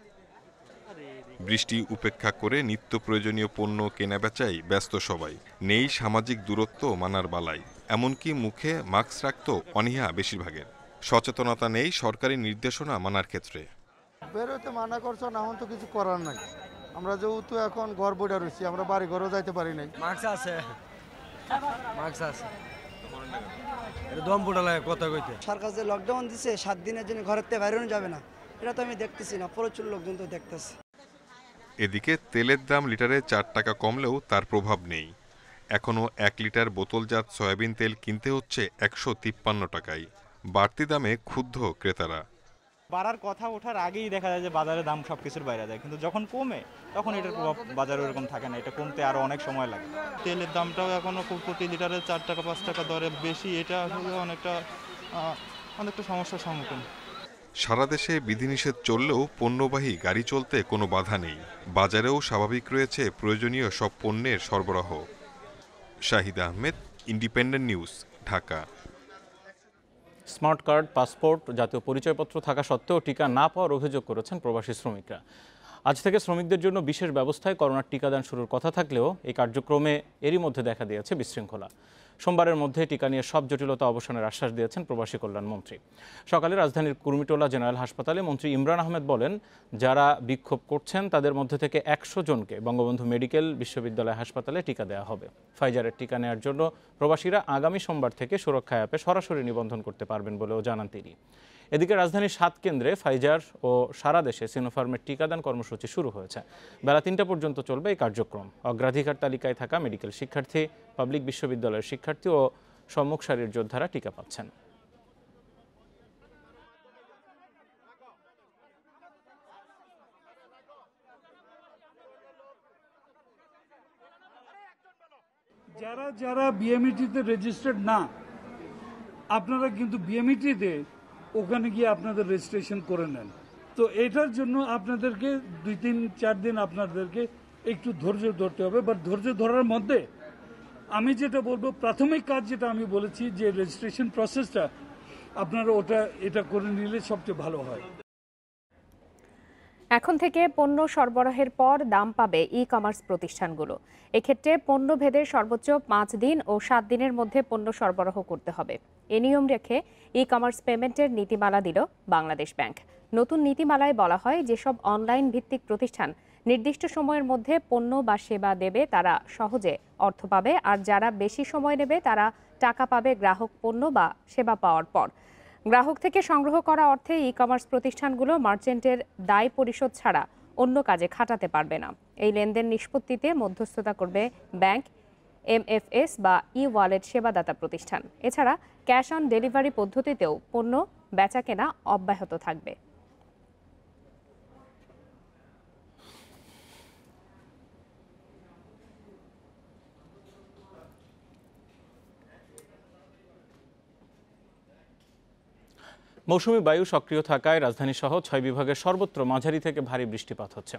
বৃষ্টি উপেক্ষা করে নিত্য প্রয়োজনীয় পণ্য কেনাবেচায় ব্যস্ত সবাই। নেই সামাজিক দূরত্ব মানার বালাই, এমনকি মুখে মাস্ক রাখত অনীহা বেশিরভাগের। সচেতনতা নেই সরকারি নির্দেশনা মানার ক্ষেত্রে। বেরোতে মানা করছো না, এখন তো কিছু করার নাই। আমরা যেহেতু এখন ঘর বইটা রয়েছি, আমরা বাড়ি ঘরেও যাইতে পারি নাই। মাস্ক আছে দম ফুটা লাগে কথা কইতে। সরকার যে লকডাউন দিছে 7 দিনের জন্য ঘরের থেকে বাইরে যাবে না, এটা তো আমি দেখতেছি না, প্রচুর লোকজন তো দেখতেছি। এদিকে তেলের দাম লিটারে 4 টাকা কমলেও তার প্রভাব নেই। এখনও 1 লিটার বোতলজাত সয়াবিন তেল কিনতে হচ্ছে 153 টাকায়। বাড়তি দামে ক্ষুব্ধ ক্রেতারা। বাড়ার কথা ওঠার আগেই দেখা যায় যে বাজারের দাম সবকিছুর বাইরে যায়, কিন্তু যখন কমে তখন এটার প্রভাব বাজারে ওরকম থাকে না। এটা কমতে আরো অনেক সময় লাগে। তেলের দামটাও এখনো প্রতি লিটারে 4 টাকা 5 টাকা দরে বেশি, এটা আসলে অনেকটা সমস্যার সম্মুখীন। সারা দেশে বিধিনিষেধ চললেও পণ্যবাহী গাড়ি চলতে কোনো বাধা নেই। বাজারেও স্বাভাবিক রয়েছে প্রয়োজনীয় সব পণ্যের সরবরাহ। Shahid Ahmed, independent news, Dhaka. Smart card, passport, জাতীয় পরিচয়পত্র থাকা সত্ত্বেও টিকা না পাওয়ার অভিযোগ করেছেন প্রবাসী শ্রমিকরা। আজ থেকে শ্রমিকদের জন্য বিশেষ ব্যবস্থায় করোনার টিকাদান শুরুর কথা থাকলেও এই কার্যক্রমে এরই মধ্যে দেখা দিয়েছে বিশৃঙ্খলা। সোমবারের মধ্যে টিকা নিয়ে সব জটিলতা অবসানের আশ্বাস দিয়েছেন প্রবাসী কল্যাণ মন্ত্রী। সকালে রাজধানীর কুর্মিটোলা জেনারেল হাসপাতালে মন্ত্রী ইমরান আহমেদ বলেন, যারা বিক্ষোভ করছেন তাদের মধ্যে থেকে 100 জনকে বঙ্গবন্ধু মেডিকেল বিশ্ববিদ্যালয় হাসপাতালে টিকা দেওয়া হবে। ফাইজারের টিকা নেওয়ার জন্য প্রবাসীরা আগামী সোমবার থেকে সুরক্ষা অ্যাপে সরাসরি নিবন্ধন করতে পারবেন বলেও জানান তিনি। এদিকে রাজধানীর 7 কেন্দ্রে ফাইজার ও সারা দেশে সিনোফার্মের টিকাদান কর্মসূচি শুরু হয়েছে। বেলা 3টা পর্যন্ত চলবে এই কার্যক্রম। অগ্রাধিকার তালিকায় থাকা মেডিকেল শিক্ষার্থী, পাবলিক বিশ্ববিদ্যালয়ের শিক্ষার্থী ও সম্মুখ সারির যোদ্ধারা টিকা পাচ্ছেন। যারা যারা বিএমইটিতে রেজিস্টার্ড না, আপনারা কিন্তু বিএমইটিতে ওখানে গিয়ে আপনাদের রেজিস্ট্রেশন করে নেন। তো এটার জন্য আপনাদেরকে 2-3-4 দিন আপনাদেরকে একটু ধৈর্য ধরতে হবে। বাট ধৈর্য ধরার মধ্যে আমি যেটা বলবো, প্রাথমিক কাজ যেটা আমি বলেছি যে রেজিস্ট্রেশন প্রসেসটা আপনারা এটা করে নিলে সবচেয়ে ভালো হয়। এখন থেকে পণ্য সরবরাহের পর দাম পাবে ই কমার্স প্রতিষ্ঠানগুলো। এক্ষেত্রে পণ্য ভেদের সর্বোচ্চ 5 দিন ও 7 দিনের মধ্যে পণ্য সরবরাহ করতে হবে। এ নিয়ম রেখে ই কমার্স পেমেন্টের নীতিমালা দিল বাংলাদেশ ব্যাংক। নতুন নীতিমালায় বলা হয়, যেসব অনলাইন ভিত্তিক প্রতিষ্ঠান নির্দিষ্ট সময়ের মধ্যে পণ্য বা সেবা দেবে তারা সহজে অর্থ পাবে, আর যারা বেশি সময় নেবে তারা টাকা পাবে গ্রাহক পণ্য বা সেবা পাওয়ার পর। গ্রাহক থেকে সংগ্রহ করা অর্থে ই কমার্স প্রতিষ্ঠানগুলো মার্চেন্টের দায় পরিশোধ ছাড়া অন্য কাজে খাটাতে পারবে না। এই লেনদেন নিষ্পত্তিতে মধ্যস্থতা করবে ব্যাংক, এমএফএস বা ই ওয়ালেট সেবাদাতা প্রতিষ্ঠান। এছাড়া ক্যাশ অন ডেলিভারি পদ্ধতিতেও পণ্য বেচাকেনা অব্যাহত থাকবে। মৌসুমী বায়ু সক্রিয় থাকায় রাজধানীসহ 6 বিভাগের সর্বত্র মাঝারি থেকে ভারী বৃষ্টিপাত হচ্ছে।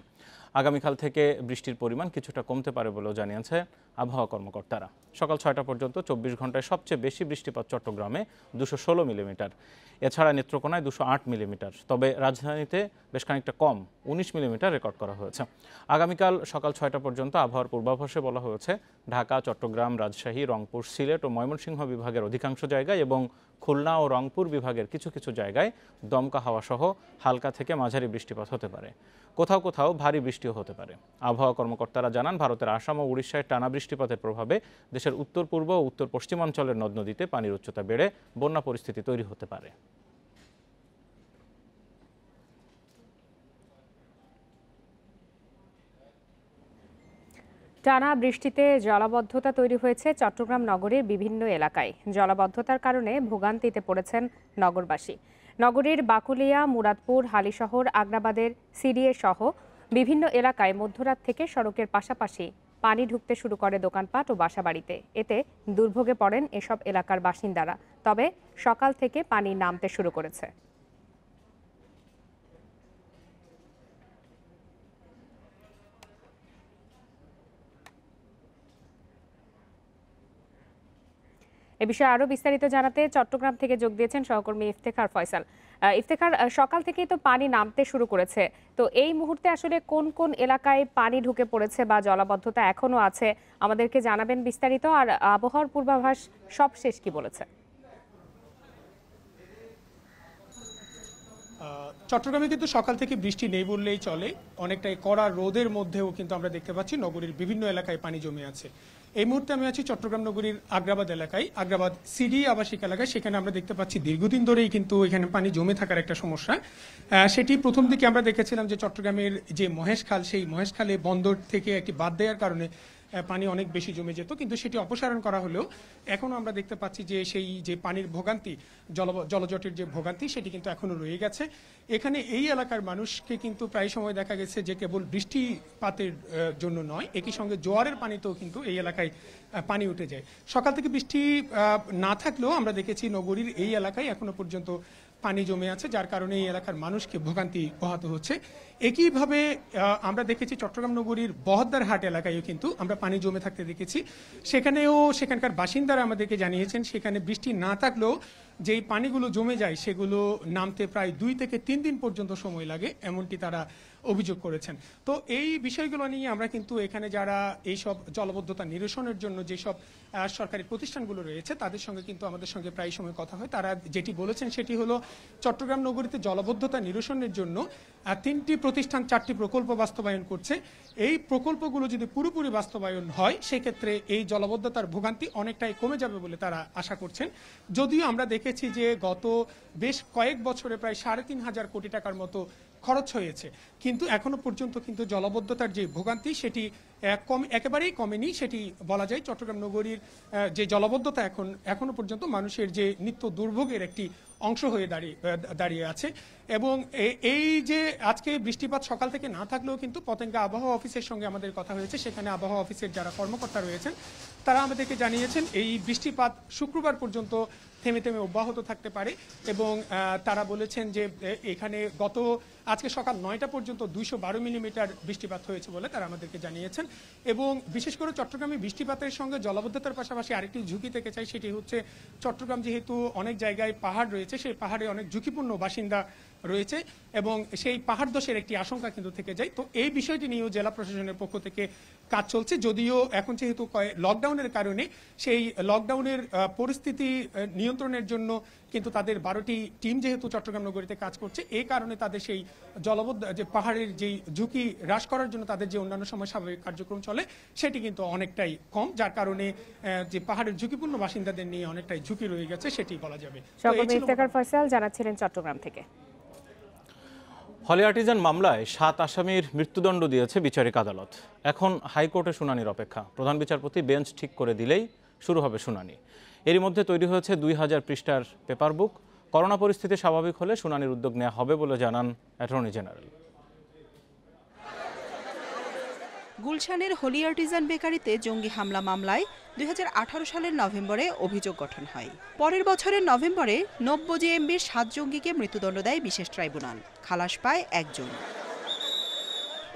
আগামীকাল থেকে বৃষ্টির পরিমাণ কিছুটা কমতে পারে বলেও জানিয়েছে আবহাওয়া কর্মকর্তারা। সকাল 6টা পর্যন্ত 24 ঘন্টায় সবচেয়ে বেশি বৃষ্টিপাত চট্টগ্রামে 216 মিলিমিটার, এছাড়া নেত্রকোনায় 208 মিলিমিটার। তবে রাজধানীতে বেশ খানিকটা কম 19 মিলিমিটার রেকর্ড করা হয়েছে। আগামীকাল সকাল 6টা পর্যন্ত আবহাওয়ার পূর্বাভাসে বলা হয়েছে, ঢাকা, চট্টগ্রাম, রাজশাহী, রংপুর, সিলেট ও ময়মনসিংহ বিভাগের অধিকাংশ জায়গায় এবং খুলনা ও রংপুর বিভাগের কিছু কিছু জায়গায় দমকা হাওয়া সহ হালকা থেকে মাঝারি বৃষ্টিপাত হতে পারে। কোথাও কোথাও ভারী বৃষ্টিও হতে পারে। আবহাওয়া কর্মকর্তারা জানান, ভারতের আসাম ও উড়িষ্যায় টানা বৃষ্টিপাতের প্রভাবে দেশের উত্তর পূর্ব ও উত্তর পশ্চিমাঞ্চলের নদ নদীতে পানির উচ্চতা বেড়ে বন্যা পরিস্থিতি তৈরি হতে পারে। টানা বৃষ্টিতে জলাবদ্ধতা তৈরি হয়েছে চট্টগ্রাম নগরীর বিভিন্ন এলাকায়। জলাবদ্ধতার কারণে ভোগান্তিতে পড়েছেন নগরবাসী। নগরীর বাকুলিয়া, মুরাদপুর, হালিশহর, আগ্রাবাদের সিডিএ সহ বিভিন্ন এলাকায় মধ্যরাত থেকে সড়কের পাশাপাশি পানি ঢুকতে শুরু করে দোকানপাট ও বাসাবাড়িতে। এতে দুর্ভোগে পড়েন এসব এলাকার বাসিন্দারা। তবে সকাল থেকে পানি নামতে শুরু করেছে। এ বিষয়ে আরো বিস্তারিত জানাতে চট্টগ্রাম থেকে যোগ দিয়েছেন সহকর্মী ইফতেখার ফয়সাল। ইফতেখার, সকাল থেকেই তো পানি নামতে শুরু করেছে, তো এই মুহূর্তে আসলে কোন কোন এলাকায় পানি ঢুকে পড়েছে বা জলাবদ্ধতা এখনো আছে আমাদেরকে জানাবেন বিস্তারিত। আর আবহাওয়ার পূর্বাভাস সবশেষ কি বলেছে? চট্টগ্রামে কিন্তু সকাল থেকে বৃষ্টি নেই বললেই চলে। অনেকটাই কড়া রোদের মধ্যেও কিন্তু আমরা দেখতে পাচ্ছি নগরীর বিভিন্ন এলাকায় পানি জমে আছে। এই মুহূর্তে আমি আছি চট্টগ্রাম নগরীর আগ্রাবাদ এলাকায়, আগ্রাবাদ সিডি আবাসিক এলাকায়। সেখানে আমরা দেখতে পাচ্ছি দীর্ঘদিন ধরেই কিন্তু এখানে পানি জমে থাকার একটা সমস্যা। সেটি প্রথম দিকে আমরা দেখেছিলাম যে চট্টগ্রামের যে মহেশখাল, সেই মহেশখালে বন্দর থেকে একটি বাদ দেওয়ার কারণে পানি অনেক বেশি জমে যেত, কিন্তু সেটি অপসারণ করা হলেও এখনো আমরা দেখতে পাচ্ছি যে সেই যে পানির ভোগান্তি, জলজটের যে ভোগান্তি, সেটি কিন্তু এখনো রয়ে গেছে। এখানে এই এলাকার মানুষকে কিন্তু প্রায় সময় দেখা গেছে যে কেবল বৃষ্টিপাতের জন্য নয়, একই সঙ্গে জোয়ারের পানিতেও কিন্তু এই এলাকায় পানি উঠে যায়। সকাল থেকে বৃষ্টি না থাকলেও আমরা দেখেছি নগরীর এই এলাকায় এখনো পর্যন্ত পানি জমে আছে, যার কারণে এই এলাকার মানুষকে ভোগান্তি পোহাতে হচ্ছে। একইভাবে আমরা দেখেছি চট্টগ্রাম নগরীর বহদ্দার হাট এলাকায়ও কিন্তু আমরা পানি জমে থাকতে দেখেছি। সেখানেও সেখানকার বাসিন্দারা আমাদেরকে জানিয়েছেন সেখানে বৃষ্টি না থাকলেও যেই পানিগুলো জমে যায় সেগুলো নামতে প্রায় 2 থেকে 3 দিন পর্যন্ত সময় লাগে, এমনটি তারা অভিযোগ করেছেন। তো এই বিষয়গুলো নিয়ে আমরা কিন্তু এখানে যারা এইসব জলাবদ্ধতা নিরসনের জন্য যেসব সরকারি প্রতিষ্ঠানগুলো রয়েছে তাদের সঙ্গে কিন্তু আমাদের সঙ্গে প্রায় সময় কথা হয়। তারা যেটি বলেছেন সেটি হলো চট্টগ্রাম নগরীতে জলাবদ্ধতা নিরসনের জন্য 3টি প্রতিষ্ঠান 4টি প্রকল্প বাস্তবায়ন করছে। এই প্রকল্পগুলো যদি পুরোপুরি বাস্তবায়ন হয় সেক্ষেত্রে এই জলাবদ্ধতার ভোগান্তি অনেকটাই কমে যাবে বলে তারা আশা করছেন। যদিও আমরা দেখেছি যে গত বেশ কয়েক বছরে প্রায় 3,500 কোটি টাকার মতো খরচ হয়েছে, কিন্তু এখনো পর্যন্ত কিন্তু জলাবদ্ধতার যে ভোগান্তি সেটি একেবারেই কমেনি সেটি বলা যায়। চট্টগ্রাম নগরীর যে জলাবদ্ধতা এখনো পর্যন্ত মানুষের যে নিত্য দুর্ভোগের একটি অংশ হয়ে দাঁড়িয়ে আছে। এবং এই যে আজকে বৃষ্টিপাত সকাল থেকে না থাকলেও কিন্তু পতেঙ্গা আবহাওয়া অফিসের সঙ্গে আমাদের কথা হয়েছে, সেখানে আবহাওয়া অফিসের যারা কর্মকর্তা রয়েছেন তারা আমাদেরকে জানিয়েছেন এই বৃষ্টিপাত শুক্রবার পর্যন্ত থেমে থেমে অব্যাহত থাকতে পারে। এবং তারা বলেছেন যে এখানে আজকে সকাল 9টা পর্যন্ত 212 মিলিমিটার বৃষ্টিপাত হয়েছে বলে তারা আমাদেরকে জানিয়েছেন। এবং বিশেষ করে চট্টগ্রামে বৃষ্টিপাতের সঙ্গে জলাবদ্ধতার পাশাপাশি আরেকটি ঝুঁকি থেকে চাই, সেটি হচ্ছে চট্টগ্রাম যেহেতু অনেক জায়গায় পাহাড় রয়েছে, সেই পাহাড়ে অনেক ঝুঁকিপূর্ণ বাসিন্দা রয়েছে এবং সেই পাহাড় ধসের একটি আশঙ্কা কিন্তু থেকে যায়। তো এই বিষয়টি নিয়েও জেলা প্রশাসনের পক্ষ থেকে কাজ চলছে, যদিও এখন যেহেতু লকডাউনের কারণে সেই লকডাউনের পরিস্থিতি নিয়ন্ত্রণের জন্য কিন্তু তাদের 12টি টিম যেহেতু চট্টগ্রাম নগরীতে কাজ করছে, এই কারণে তাদের সেই যে পাহাড়ের যেই ঝুঁকি হ্রাস করার জন্য তাদের যে অন্যান্য সময় স্বাভাবিক কার্যক্রম চলে সেটি কিন্তু অনেকটাই কম, যার কারণে যে পাহাড়ের ঝুঁকিপূর্ণ বাসিন্দাদের নিয়ে অনেকটাই ঝুঁকি রয়ে গেছে সেটি বলা যাবে। ইফতেখার ফয়সাল জানাচ্ছিলেন চট্টগ্রাম থেকে। হলি আর্টিজান মামলায় 7 আসামির মৃত্যুদণ্ড দিয়েছে বিচারিক আদালত। এখন হাইকোর্টে শুনানির অপেক্ষা। প্রধান বিচারপতি বেঞ্চ ঠিক করে দিলেই শুরু হবে শুনানি। এরই মধ্যে তৈরি হয়েছে 2000 পৃষ্ঠার পেপার বুক। করোনা পরিস্থিতি স্বাভাবিক হলে শুনানির উদ্যোগ নেওয়া হবে বলে জানান অ্যাটর্নি জেনারেল। গুলশানের হলি আর্টিজান বেকারিতে জঙ্গি হামলা মামলায় 2018 সালের নভেম্বরে অভিযোগ গঠন হয়। পরের বছরের নভেম্বরে 90 জিএমবির 7 জঙ্গিকে মৃত্যুদণ্ড দেয় বিশেষ ট্রাইব্যুনাল। খালাস পায় 1 জন।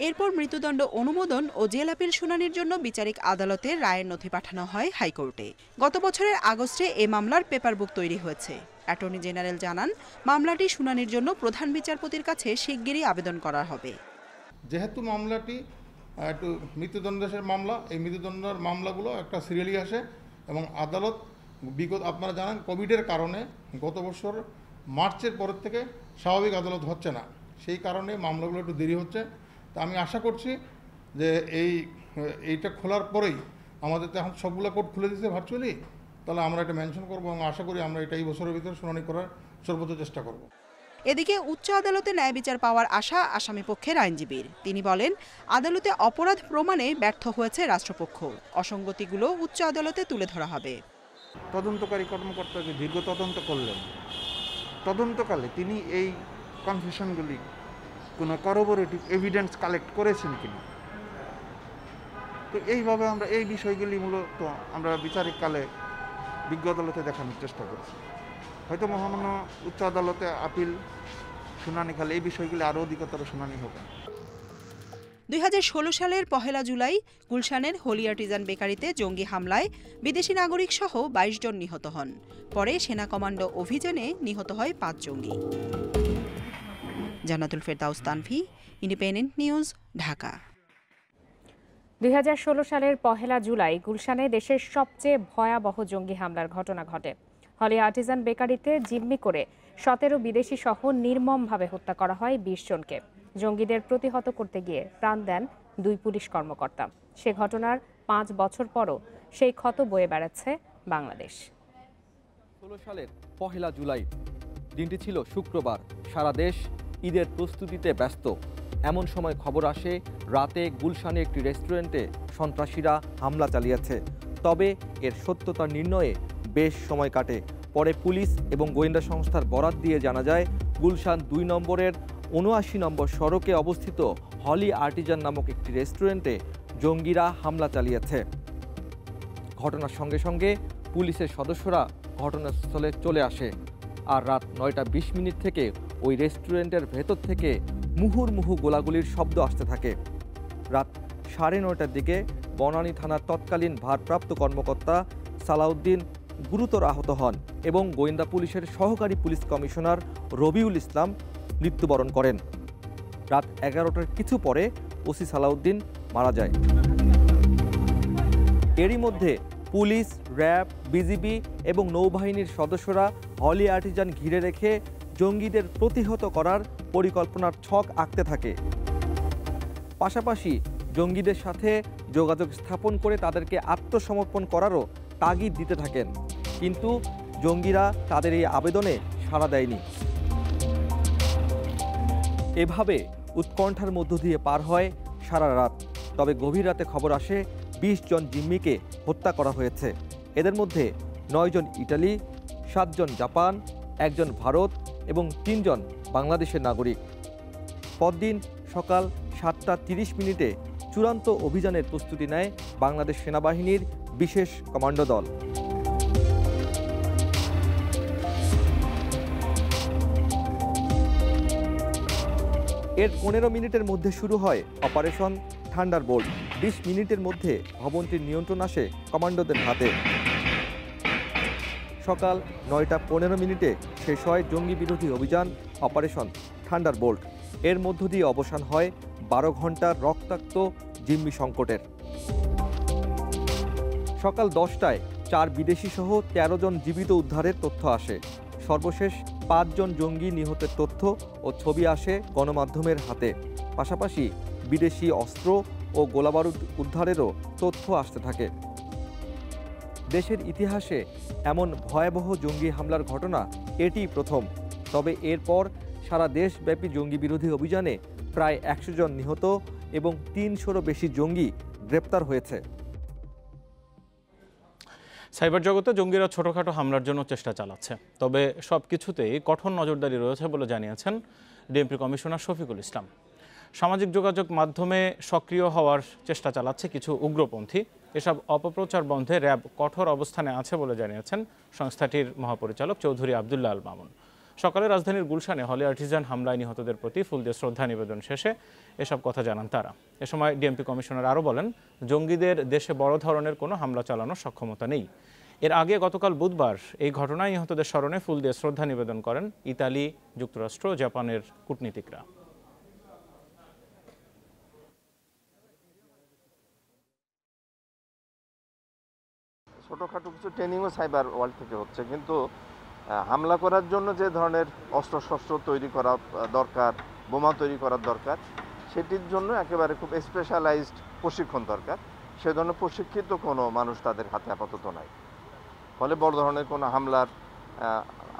এরপর মৃত্যুদণ্ড অনুমোদন ও জেল আপিল শুনানির জন্য বিচারিক আদালতে রায়ের নথি পাঠানো হয় হাইকোর্টে। গত বছরের আগস্টে এ মামলার পেপার বুক তৈরি হয়েছে। অ্যাটর্নি জেনারেল জানান, মামলাটি শুনানির জন্য প্রধান বিচারপতির কাছে শিগগিরই আবেদন করা হবে। যেহেতু মামলাটি একটু মৃত্যুদণ্ডের মামলা, এই মৃত্যুদণ্ডের মামলাগুলো একটা সিরিয়ালি আসে এবং আদালত আপনারা জানেন কোভিডের কারণে গত বছর মার্চের পরের থেকে স্বাভাবিক আদালত হচ্ছে না, সেই কারণে মামলাগুলো একটু দেরি হচ্ছে। তা আমি আশা করছি যে এইটা খোলার পরেই আমাদের তো এখন সবগুলো কোর্ট খুলে দিতে ভার্চুয়ালি, তাহলে আমরা এটা মেনশন করবো এবং আশা করি আমরা এটা এই বছরের ভিতরে শুনানি করার সর্বোচ্চ চেষ্টা করব। এদিকে উচ্চ আদালতে ন্যায় বিচার পাওয়ার আশা আসামি পক্ষের আইনজীবীর। তিনি বলেন, আদালতে অপরাধ প্রমাণে ব্যর্থ হয়েছে রাষ্ট্রপক্ষ। অসঙ্গতিগুলো উচ্চ আদালতে তুলে ধরা হবে। তদন্তকারী কর্মকর্তাকে দীর্ঘ তদন্ত করলেন, তদন্তকালে তিনি এই কনফেশনগুলি কোনো করবোরেটিভ এভিডেন্স কালেক্ট করেছেন কিনা, তো এইভাবে আমরা এই বিষয়গুলি মূলত আমরা বিচারিক কালে বিজ্ঞ আদালতে দেখানোর চেষ্টা করছি। হয়তো মহামান্য উচ্চ আদালতে আপিল শুনানি কালে এই বিষয়গুলি আরও অধিকতর শুনানি হবে। 2016 সালের 1 জুলাই গুলশানের হলি আর্টিজান বেকারিতে জঙ্গি হামলায় বিদেশি নাগরিক সহ 22 জন নিহত হন। পরে সেনা কমান্ডো অভিযানে নিহত হয় 5 জঙ্গি। জান্নাতুল ফেরদাউস তানভি, ইন্ডিপেন্ডেন্ট নিউজ, ঢাকা। 2016 সালের 1 জুলাই গুলশানে দেশের সবচেয়ে ভয়াবহ জঙ্গি হামলার ঘটনা ঘটে। হলি আর্টিজান বেকারিতে জিম্মি করে 17 বিদেশি সহ নির্মমভাবে হত্যা করা হয় 20 জনকে। জঙ্গিদের প্রতিহত করতে গিয়ে প্রাণ দেন 2 পুলিশ কর্মকর্তা। সে ঘটনার 5 বছর পরও সেই ক্ষত বয়ে বেড়াচ্ছে বাংলাদেশ। 16 সালের 1 জুলাই দিনটি ছিল শুক্রবার। সারা দেশ ঈদের প্রস্তুতিতে ব্যস্ত। এমন সময় খবর আসে রাতে গুলশানে একটি রেস্টুরেন্টে সন্ত্রাসীরা হামলা চালিয়েছে। তবে এর সত্যতা নির্ণয়ে বেশ সময় কাটে। পরে পুলিশ এবং গোয়েন্দা সংস্থার বরাত দিয়ে জানা যায় গুলশান 2 নম্বরের 79 নম্বর সড়কে অবস্থিত হলি আর্টিজান নামক একটি রেস্টুরেন্টে জঙ্গিরা হামলা চালিয়েছে। ঘটনার সঙ্গে সঙ্গে পুলিশের সদস্যরা ঘটনাস্থলে চলে আসে। আর রাত 9:20 থেকে ওই রেস্টুরেন্টের ভেতর থেকে মুহুর্মুহু গোলাগুলির শব্দ আসতে থাকে। রাত 9:30টার দিকে বনানী থানার তৎকালীন ভারপ্রাপ্ত কর্মকর্তা সালাউদ্দিন গুরুতর আহত হন এবং গোয়েন্দা পুলিশের সহকারী পুলিশ কমিশনার রবিউল ইসলাম মৃত্যুবরণ করেন। রাত 11টার কিছু পরে ওসি সালাউদ্দিন মারা যায়। এরই মধ্যে পুলিশ, র্যাব, বিজিবি এবং নৌবাহিনীর সদস্যরা হলি আর্টিজান ঘিরে রেখে জঙ্গিদের প্রতিহত করার পরিকল্পনার ছক আঁকতে থাকে। পাশাপাশি জঙ্গিদের সাথে যোগাযোগ স্থাপন করে তাদেরকে আত্মসমর্পণ করারও তাগিদ দিতে থাকেন, কিন্তু জঙ্গিরা তাদের এই আবেদনে সাড়া দেয়নি। এভাবে উৎকণ্ঠার মধ্য দিয়ে পার হয় সারা রাত। তবে গভীর রাতে খবর আসে 20 জন জিম্মিকে হত্যা করা হয়েছে। এদের মধ্যে 9 জন ইটালি, 7 জন জাপান, 1 জন ভারত এবং 3 জন বাংলাদেশের নাগরিক। পরদিন সকাল 7:30 চূড়ান্ত অভিযানের প্রস্তুতি নেয় বাংলাদেশ সেনাবাহিনীর বিশেষ কমান্ডো দল। এর 15 মিনিটের মধ্যে শুরু হয় অপারেশন থান্ডারবোল্ট। 20 মিনিটের মধ্যে ভবনটির নিয়ন্ত্রণ আসে কমান্ডোদের হাতে। সকাল 9:15 শেষ হয় জঙ্গি বিরোধী অভিযান অপারেশন থান্ডারবোল্ট। এর মধ্য দিয়ে অবসান হয় 12 ঘন্টার রক্তাক্ত জিম্মি সংকটের। সকাল 10টায় 4 বিদেশি সহ 13 জন জীবিত উদ্ধারের তথ্য আসে। সর্বশেষ 5 জন জঙ্গি নিহতের তথ্য ও ছবি আসে গণমাধ্যমের হাতে। পাশাপাশি বিদেশি অস্ত্র ও গোলাবারুদ উদ্ধারেরও তথ্য আসতে থাকে। দেশের ইতিহাসে এমন ভয়াবহ জঙ্গি হামলার ঘটনা এটি প্রথম। তবে এরপর সারা দেশব্যাপী জঙ্গি বিরোধী অভিযানে প্রায় 100 জন নিহত এবং 300রও বেশি জঙ্গি গ্রেপ্তার হয়েছে। সাইবার জগতে জঙ্গিরা ছোটখাটো হামলার জন্য চেষ্টা চালাচ্ছে, তবে সব কিছুতেই কঠোর নজরদারি রয়েছে বলে জানিয়েছেন ডিএমপি কমিশনার শফিকুল ইসলাম। সামাজিক যোগাযোগ মাধ্যমে সক্রিয় হওয়ার চেষ্টা চালাচ্ছে কিছু উগ্রপন্থী। এসব অপপ্রচার বন্ধে র্যাব কঠোর অবস্থানে আছে বলে জানিয়েছেন সংস্থাটির মহাপরিচালক চৌধুরী আবদুল্লাহ আল মামুন। সকালে রাজধানীর গুলশানে হলি আর্টিজান হামলায় নিহতদের প্রতি ফুল দিয়ে শ্রদ্ধা নিবেদন শেষে এসব কথা জানান তারা। এ সময় ডিএমপি কমিশনার আরও বলেন, জঙ্গিদের দেশে বড় ধরনের কোনো হামলা চালানোর সক্ষমতা নেই। এর আগে গতকাল বুধবার এই ঘটনায় নিহতদের স্মরণে ফুল দিয়ে শ্রদ্ধা নিবেদন করেন ইতালি, যুক্তরাষ্ট্র, জাপানের কূটনীতিকরা। ছোটোখাটো কিছু ট্রেনিংও সাইবার ওয়ার্ল্ড থেকে হচ্ছে, কিন্তু হামলা করার জন্য যে ধরনের অস্ত্রশস্ত্র তৈরি করা দরকার, বোমা তৈরি করার দরকার, সেটির জন্য একেবারে খুব স্পেশালাইজড প্রশিক্ষণ দরকার। সে ধরনের প্রশিক্ষিত কোনো মানুষ তাদের হাতে আপাতত নাই। ফলে বড় ধরনের কোনো হামলার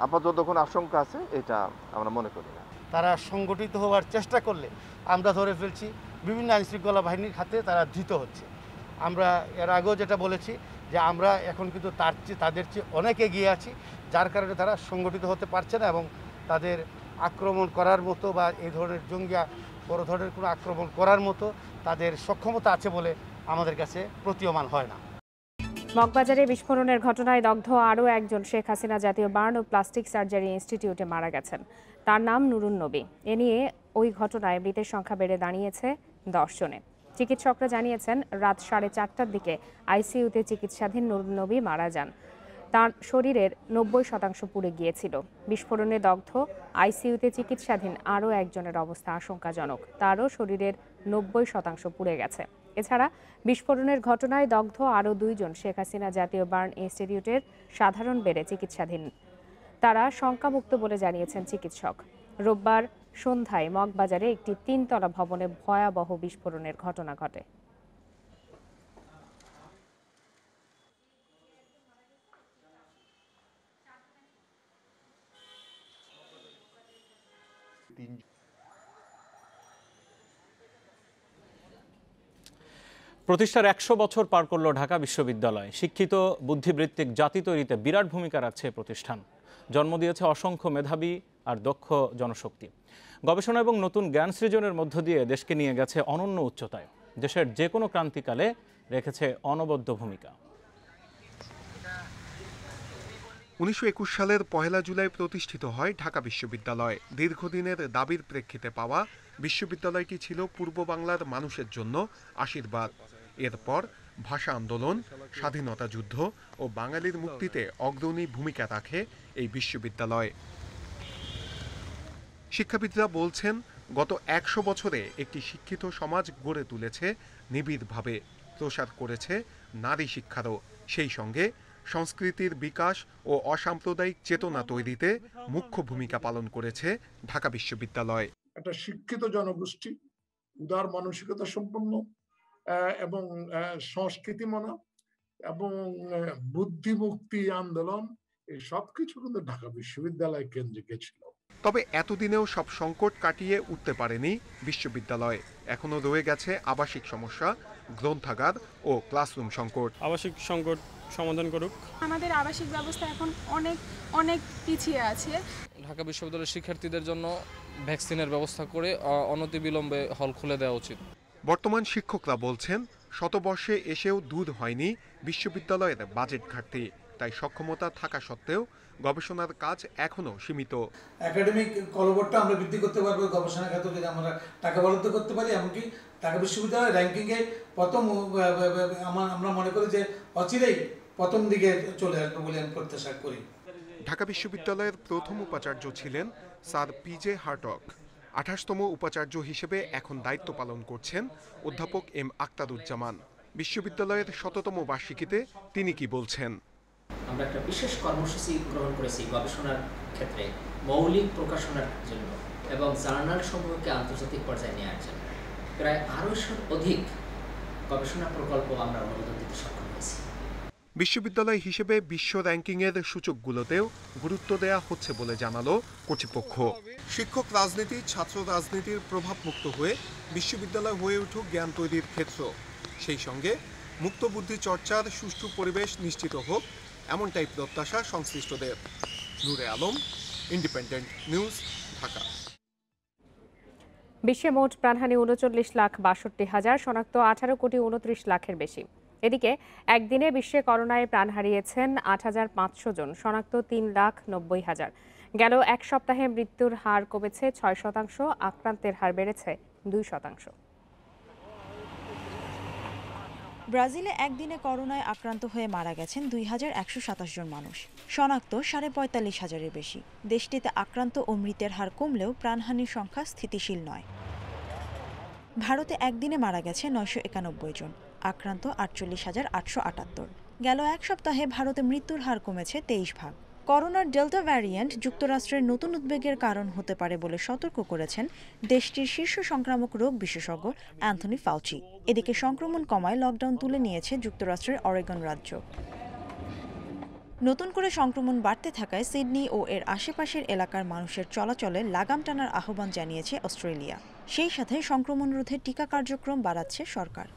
আপাতত কোনো আশঙ্কা আছে এটা আমরা মনে করি না। তারা সংগঠিত হওয়ার চেষ্টা করলে আমরা ধরে ফেলছি বিভিন্ন আইনশৃঙ্খলা বাহিনীর হাতে তারা ধৃত হচ্ছে। আমরা এর আগেও যেটা বলেছি যে আমরা এখন কিন্তু তাদের চেয়ে অনেক এগিয়ে আছি, যার কারণে তারা সংগঠিত হতে পারছে না এবং তাদের আক্রমণ করার মতো বা এই ধরনের জঙ্গি বড় ধরনের কোনো আক্রমণ করার মতো তাদের সক্ষমতা আছে বলে আমাদের কাছে প্রতীয়মান হয় না। মগবাজারে বিস্ফোরণের ঘটনায় দগ্ধ আরও একজন শেখ হাসিনা জাতীয় বার্ন ও প্লাস্টিক সার্জারি ইনস্টিটিউটে মারা গেছেন। তার নাম নুরুন নবী। এ নিয়ে ওই ঘটনায় মৃতের সংখ্যা বেড়ে দাঁড়িয়েছে 10 জনে। চিকিৎসকরা জানিয়েছেন, রাত 4:30টার দিকে আইসিইউতে চিকিৎসাধীন নুরুন নবী মারা যান। তার শরীরের 90% পুড়ে গিয়েছিল। বিস্ফোরণে দগ্ধ আইসিইউতে চিকিৎসাধীন আরও একজনের অবস্থা আশঙ্কাজনক। তারও শরীরের 90% পুড়ে গেছে। এছাড়া বিস্ফোরণের ঘটনায় দগ্ধ আরও 2 জন শেখ হাসিনা জাতীয় বার্ন ইনস্টিটিউটের সাধারণ বেডে চিকিৎসাধীন। তারা শঙ্কামুক্ত বলে জানিয়েছেন চিকিৎসক। রোববার সন্ধ্যায় মগবাজারে একটি 3তলা ভবনে ভয়াবহ বিস্ফোরণের ঘটনা ঘটে। প্রতিষ্ঠার 100 বছর পার করল ঢাকা বিশ্ববিদ্যালয়। শিক্ষিত বুদ্ধিবৃত্তিক জাতি তৈরিতে বিরাট ভূমিকা রাখছে প্রতিষ্ঠান। জন্ম দিয়েছে অসংখ্য মেধাবী আর দক্ষ জনশক্তি। গবেষণা এবং নতুন জ্ঞান সৃজনের মধ্য দিয়ে দেশকে নিয়ে গেছে অনন্য উচ্চতায়। দেশের যে কোনো ক্রান্তিকালে রেখেছে অনবদ্য ভূমিকা। 1921 সালের 1 জুলাই প্রতিষ্ঠিত হয় ঢাকা বিশ্ববিদ্যালয়। দীর্ঘদিনের দাবির প্রেক্ষিতে পাওয়া বিশ্ববিদ্যালয়টি ছিল পূর্ব বাংলার মানুষের জন্য আশীর্বাদ। এরপর ভাষা আন্দোলন, স্বাধীনতা যুদ্ধ ও বাঙালির মুক্তিতে অগ্রণী ভূমিকা রাখে এই বিশ্ববিদ্যালয়। শিক্ষাবিদরা বলছেন, গত ১০০ বছরে একটি শিক্ষিত সমাজ গড়ে তুলেছে নিবিড়ভাবে, প্রসার করেছে নারী শিক্ষারও। সেই সঙ্গে সংস্কৃতির বিকাশ ও অসাম্প্রদায়িক চেতনা তৈরিতে মুখ্য ভূমিকা পালন করেছে ঢাকা বিশ্ববিদ্যালয়। একটা শিক্ষিত জনগোষ্ঠী, উদার মানসিকতা সম্পন্ন এবং সংস্কৃতি মানা এবং বুদ্ধিমুক্তি আন্দোলন, এই সবকিছু কিন্তু ঢাকা বিশ্ববিদ্যালয় কেন্দ্রিক ছিল। তবে এতদিনেও সব সংকট কাটিয়ে উঠতে পারেনি বিশ্ববিদ্যালয়। এখনো রয়ে গেছে আবাসিক সমস্যা, গ্রন্থাগার ও ক্লাসরুম সংকট। আবাসিক সংকট সমাধান করুক। আমাদের আবাসিক ব্যবস্থা এখন অনেক পিছিয়ে আছে। ঢাকা বিশ্ববিদ্যালয়ের শিক্ষার্থীদের জন্য ভ্যাকসিনের ব্যবস্থা করে অনতিবিলম্বে হল খুলে দেওয়া উচিত। বর্তমান শিক্ষকরা বলছেন, শতবর্ষে এসেও দূর হয়নি বিশ্ববিদ্যালয়ের বাজেট ঘাটতি। তাই সক্ষমতা থাকা সত্ত্বেও গবেষণার কাজ এখনো সীমিত। একাডেমিক কলবরটা আমরা বৃদ্ধি করতে পারবো, গবেষণা ক্ষেত্রে যদি আমরা টাকা বরাদ্দ করতে পারি, এমনকি ঢাকা বিশ্ববিদ্যালয়ের র্যাঙ্কিংয়ে প্রথম আমরা মনে করি যে অচিরেই প্রথম দিকে চলে আসবে বলে আমি প্রত্যাশা করি। ঢাকা বিশ্ববিদ্যালয়ের প্রথম উপাচার্য ছিলেন স্যার পিজে হার্টগ। 28তম উপাচার্য হিসেবে এখন দায়িত্ব পালন করছেন অধ্যাপক এম আক্তারুজ্জামান। বিশ্ববিদ্যালয়ের শততম বার্ষিকীতে তিনি কি বলছেন? আমরা একটা বিশেষ কর্মসূচি গ্রহণ করেছি গবেষণার ক্ষেত্রে মৌলিক প্রকাশনার জন্য এবং জার্নাল সমূহকে আন্তর্জাতিক পর্যায়ে নেওয়ার জন্য। প্রায় 1200 অধিক গবেষণা প্রকল্প আমরা অনুমোদন দিতে সক্ষম হয়েছি। বিশ্ববিদ্যালয় হিসেবে বিশ্ব র্যাঙ্কিংয়ের সূচকগুলোতেও গুরুত্ব দেয়া হচ্ছে বলে জানালো কর্তৃপক্ষ। শিক্ষক রাজনীতি, ছাত্র রাজনীতির প্রভাব মুক্ত হয়ে বিশ্ববিদ্যালয় হয়ে উঠুক জ্ঞান তৈরির ক্ষেত্র। সেই সঙ্গে মুক্ত বুদ্ধি চর্চার সুষ্ঠু পরিবেশ নিশ্চিত হোক, এমনটাই প্রত্যাশা সংশ্লিষ্টদের। নূরে আলম, ইন্ডিপেন্ডেন্ট নিউজ, ঢাকা। বিশ্বে মোট প্রাণহানি ৩৯,৬২,০০০, শনাক্ত 18,29,00,000-এর বেশি। এদিকে একদিনে বিশ্বে করোনায় প্রাণ হারিয়েছেন ৮,৫০০ জন, শনাক্ত ৩,৯০,০০০। গেল এক সপ্তাহে মৃত্যুর হার কমেছে ৬%, আক্রান্তের হার বেড়েছে 2%। ব্রাজিলে একদিনে করোনায় আক্রান্ত হয়ে মারা গেছেন ২,১২৭ জন মানুষ, শনাক্ত ৪৫,০০০-এর বেশি। দেশটিতে আক্রান্ত ও মৃতের হার কমলেও প্রাণহানির সংখ্যা স্থিতিশীল নয়। ভারতে একদিনে মারা গেছে ৯৯১ জন, আক্রান্ত ৪৮,৮৭৮। গেল এক সপ্তাহে ভারতে মৃত্যুর হার কমেছে ২৩ ভাগ। করোনার ডেল্টা ভ্যারিয়েন্ট যুক্তরাষ্ট্রের নতুন উদ্বেগের কারণ হতে পারে বলে সতর্ক করেছেন দেশটির শীর্ষ সংক্রামক রোগ বিশেষজ্ঞ অ্যান্থনি ফাউচি। এদিকে সংক্রমণ কমায় লকডাউন তুলে নিয়েছে যুক্তরাষ্ট্রের অরেগন রাজ্য। নতুন করে সংক্রমণ বাড়তে থাকায় সিডনি ও এর আশেপাশের এলাকার মানুষের চলাচলে লাগাম টানার আহ্বান জানিয়েছে অস্ট্রেলিয়া। সেই সাথে সংক্রমণ রোধে টিকা কার্যক্রম বাড়াচ্ছে সরকার।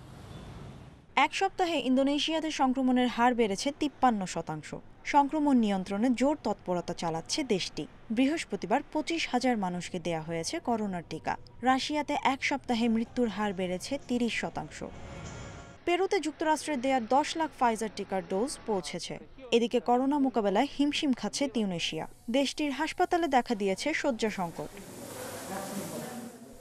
এক সপ্তাহে ইন্দোনেশিয়াতে সংক্রমণের হার বেড়েছে ৫৩%। সংক্রমণ নিয়ন্ত্রণে জোর তৎপরতা চালাচ্ছে দেশটি। বৃহস্পতিবার ২৫,০০০ মানুষকে দেয়া হয়েছে করোনার টিকা। রাশিয়াতে এক সপ্তাহে মৃত্যুর হার বেড়েছে ৩০%। পেরুতে যুক্তরাষ্ট্রের দেয়া ১০ লাখ ফাইজার টিকার ডোজ পৌঁছেছে। এদিকে করোনা মোকাবেলায় হিমশিম খাচ্ছে তিউনেশিয়া। দেশটির হাসপাতালে দেখা দিয়েছে শয্যা সংকট।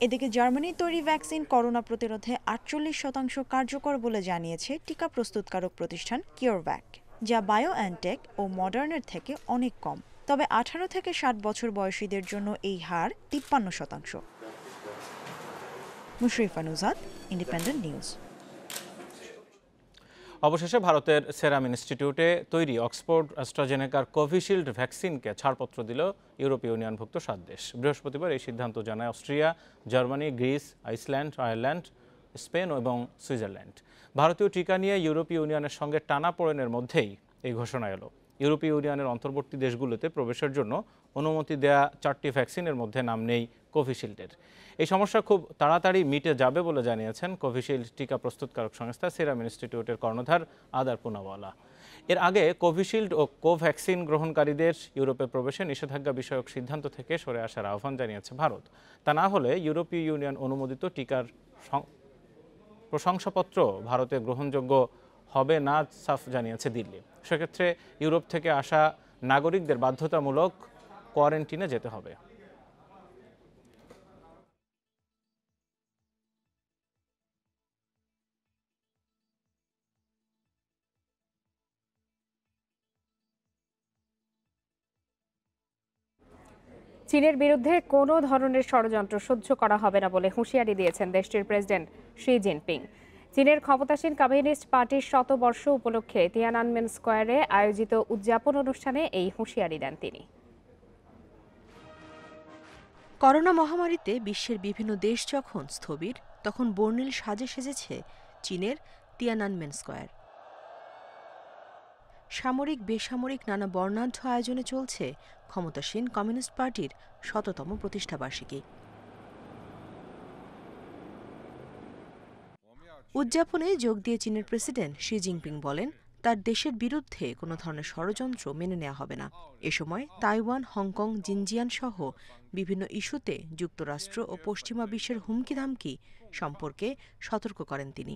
এদিকে জার্মানির তৈরি ভ্যাকসিন করোনা প্রতিরোধে ৪৮% কার্যকর বলে জানিয়েছে টিকা প্রস্তুতকারক প্রতিষ্ঠান কিওরভ্যাক, যা বায়োএনটেক ও মডার্নের থেকে অনেক কম। তবে ১৮ থেকে ৬০ বছর বয়সীদের জন্য এই হার ৫৩%। Mushrifa Nuzhat, independent news. অবশেষে ভারতের সেরাম ইনস্টিটিউটে তৈরি অক্সফোর্ড অ্যাস্ট্রাজেনেকার কোভিশিল্ড ভ্যাকসিনকে ছাড়পত্র দিল ইউরোপীয় ইউনিয়নভুক্ত ৭ দেশ। বৃহস্পতিবার এই সিদ্ধান্ত জানায় Austria, Germany, Greece, Iceland, Ireland, Spain এবং সুইজারল্যান্ড। ভারতীয় টিকা নিয়ে ইউরোপীয় ইউনিয়নের সঙ্গে টানাপোড়েনের মধ্যেই এই ঘোষণা এলো। ইউরোপীয় ইউনিয়নের অন্তর্বর্তী দেশগুলোতে প্রবেশের জন্য অনুমতি দেয়া 4টি ভ্যাকসিনের মধ্যে নাম নেই কোভিশিল্ডের। এই সমস্যা খুব তাড়াতাড়ি মিটে যাবে বলে জানিয়েছেন কোভিশিল্ড টিকা প্রস্তুতকারক সংস্থা সেরাম ইনস্টিটিউটের কর্ণধার আদার পুনাওয়ালা। এর আগে কোভিশিল্ড ও কোভ্যাক্সিন গ্রহণকারীদের ইউরোপে প্রবেশে নিষেধাজ্ঞা বিষয়ক সিদ্ধান্ত থেকে সরে আসার আহ্বান জানিয়েছে ভারত। তা না হলে ইউরোপীয় ইউনিয়ন অনুমোদিত টিকার প্রশংসাপত্র ভারতে গ্রহণযোগ্য হবে না, সাফ জানিয়েছে দিল্লি। সেক্ষেত্রে ইউরোপ থেকে আসা নাগরিকদের বাধ্যতামূলক কোয়ারেন্টিনে যেতে হবে। চীনের বিরুদ্ধে কোনো ধরনের ষড়যন্ত্র সহ্য করা হবে না বলে হুঁশিয়ারি দিয়েছেন দেশটির প্রেসিডেন্ট শি জিনপিং। চীনের ক্ষমতাসীন কমিউনিস্ট পার্টির শতবর্ষ উপলক্ষে তিয়ানানমেন স্কয়ারে আয়োজিত উদযাপন অনুষ্ঠানে এই হুঁশিয়ারি দেন তিনি। করোনা মহামারীতে বিশ্বের বিভিন্ন দেশ যখন স্থবির, তখন বর্ণিল সাজে সেজেছে চীনের তিয়ানানমেন স্কয়ার। সামরিক বেসামরিক নানা বর্ণাঢ্য আয়োজনে চলছে ক্ষমতাসীন কমিউনিস্ট পার্টির ১০০তম প্রতিষ্ঠাবার্ষিকী। উদযাপনে যোগ দিয়ে চীনের প্রেসিডেন্ট শি জিনপিং বলেন, তার দেশের বিরুদ্ধে কোনো ধরনের ষড়যন্ত্র মেনে নেওয়া হবে না। এ সময় তাইওয়ান, হংকং, জিনজিয়ান সহ বিভিন্ন ইস্যুতে যুক্তরাষ্ট্র ও পশ্চিমা বিশ্বের হুমকি-ধামকি সম্পর্কে সতর্ক করেন তিনি।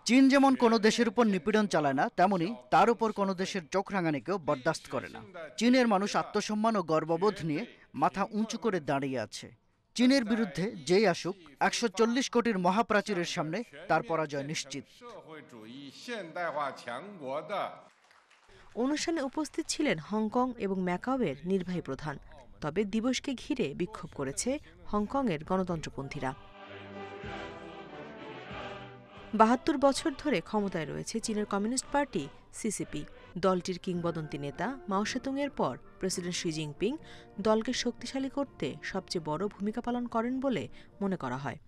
চীন যেমন কোনো দেশের উপর নিপীড়ন চালায় না, তেমনি তার উপর কোনো দেশের চোখ রাঙানিকেও বরদাস্ত করে না। চীনের মানুষ আত্মসম্মান ও গর্ববোধ নিয়ে মাথা উঁচু করে দাঁড়িয়ে আছে। চীনের বিরুদ্ধে যেই আসুক, ১৪০ কোটির মহাপ্রাচীরের সামনে তার পরাজয় নিশ্চিত। অনুষ্ঠানে উপস্থিত ছিলেন হংকং এবং ম্যাকাওয়ের নির্বাহী প্রধান। তবে দিবসকে ঘিরে বিক্ষোভ করেছে হংকংয়ের গণতন্ত্রপন্থীরা। ৭২ বছর ধরে ক্ষমতায় রয়েছে চীনের কমিউনিস্ট পার্টি সিসিপি। দলটির কিংবদন্তি নেতা মাও সেতুংয়ের পর প্রেসিডেন্ট শি জিনপিং দলকে শক্তিশালী করতে সবচেয়ে বড় ভূমিকা পালন করেন বলে মনে করা হয়।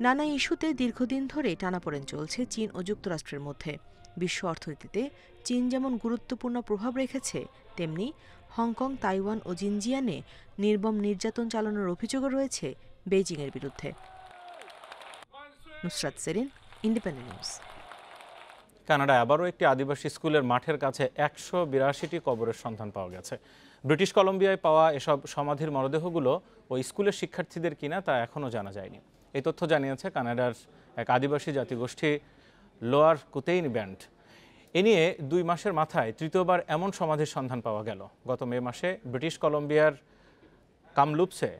নানা ইস্যুতে দীর্ঘদিন ধরে টানাপোড়েন চলছে চীন ও যুক্তরাষ্ট্রের মধ্যে। বিশ্ব অর্থনীতিতে চীন যেমন গুরুত্বপূর্ণ প্রভাব রেখেছে, তেমনি হংকং, তাইওয়ান ও জিনজিয়ানে নির্মম নির্যাতন চালানোর অভিযোগও রয়েছে বেইজিংয়ের বিরুদ্ধে। Nusrat Serin, Independent News. কানাডায় আবারও একটি আদিবাসী স্কুলের মাঠের কাছে ১৮২টি কবরের সন্ধান পাওয়া গেছে। ব্রিটিশ কলম্বিয়ায় পাওয়া এসব সমাধির মরদেহগুলো ওই স্কুলের শিক্ষার্থীদের কিনা তা এখনও জানা যায়নি। এই তথ্য জানিয়েছে কানাডার এক আদিবাসী জাতিগোষ্ঠী লোয়ার কুতেইন ব্যান্ড। এ নিয়ে ২ মাসের মাথায় তৃতীয়বার এমন সমাধির সন্ধান পাওয়া গেল। গত মে মাসে ব্রিটিশ কলম্বিয়ার কামলুপসে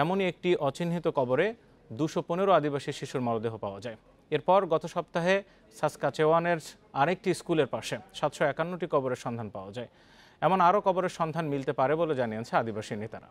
এমনই একটি অচিহ্নিত কবরে ২১৫ আদিবাসী শিশুর মরদেহ পাওয়া যায়। এরপর গত সপ্তাহে সাসকাচেওয়ানের আরেকটি স্কুলের পাশে ৭৫১টি কবরের সন্ধান পাওয়া যায়। এমন আরও কবরের সন্ধান মিলতে পারে বলে জানিয়েছে আদিবাসী নেতারা।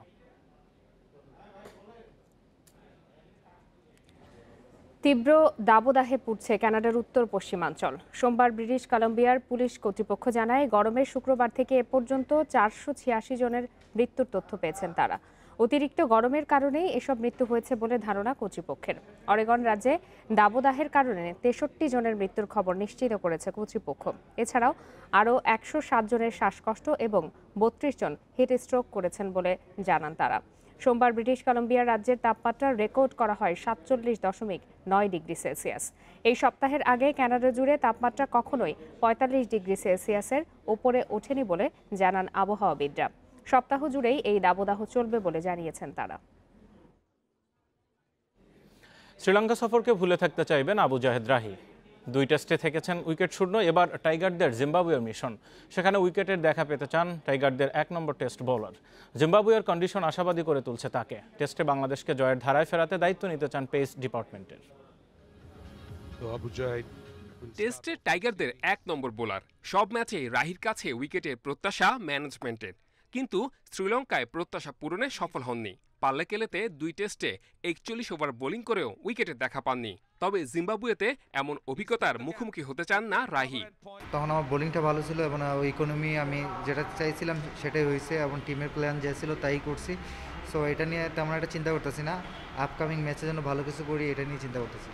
তীব্র দাবদাহে পুড়ছে কানাডার উত্তর পশ্চিমাঞ্চল। সোমবার ব্রিটিশ কলম্বিয়ার পুলিশ কর্তৃপক্ষ জানায়, গরমে শুক্রবার থেকে এ পর্যন্ত ৪৮৬ জনের মৃত্যুর তথ্য পেয়েছেন তারা। অতিরিক্ত গরমের কারণেই এসব মৃত্যু হয়েছে বলে ধারণা কর্তৃপক্ষের। অরেগন রাজ্যে দাবদাহের কারণে ৬৩ জনের মৃত্যুর খবর নিশ্চিত করেছে কর্তৃপক্ষ। এছাড়াও আরও ১০৭ জনের শ্বাসকষ্ট এবং ৩২ জন হিট স্ট্রোক করেছেন বলে জানান তারা। সোমবার ব্রিটিশ কলম্বিয়া রাজ্যের তাপমাত্রা রেকর্ড করা হয় ৪৭.৯ ডিগ্রি সেলসিয়াস। এই সপ্তাহের আগে কানাডা জুড়ে তাপমাত্রা কখনোই ৪৫ ডিগ্রি সেলসিয়াসের ওপরে ওঠেনি বলে জানান আবহাওয়াবিদরা। সপ্তাহ জুড়েই এই দাবদাহ চলবে বলে জানিয়েছেন তারা। শ্রীলঙ্কা সফরকে ভুলে থাকতে চাইবেন আবু জাহেদ রাহি। ২ টেস্টে থেকেছেন উইকেট শূন্য। এবার টাইগারদের জিম্বাবুয়ের মিশন। সেখানে উইকেটের দেখা পেতে চান টাইগারদের ১ নম্বর টেস্ট বোলার। জিম্বাবুয়ের কন্ডিশন আশাবাদী করে তুলছে তাকে। টেস্টে বাংলাদেশকে জয়ের ধারায় ফেরাতে দায়িত্ব নিতে চান পেস ডিপার্টমেন্টের। টেস্টে টাইগারদের ১ নম্বর বোলার। সব ম্যাচে রাহির কাছে উইকেটের প্রত্যাশা ম্যানেজমেন্টের, কিন্তু শ্রীলঙ্কায় প্রত্যাশা পূরণে সফল হননি। পাল্লেকেলেতে ২ টেস্টে ৪১ ওভার বোলিং করেও উইকেটের দেখা পাননি। তবে জিম্বাবুয়েতে এমন অভিজ্ঞতার মুখোমুখি হতে চান না রাহি। তখন আমার বোলিংটা ভালো ছিল এবং ইকোনমি আমি যেটা চাইছিলাম সেটাই হয়েছে এবং টিমের প্ল্যান যা ছিল তাই করছি। সো এটা নিয়ে তেমন একটা চিন্তা করতেছি না। আপকামিং ম্যাচের জন্য ভালো কিছু করি, এটা নিয়ে চিন্তা করতেছি।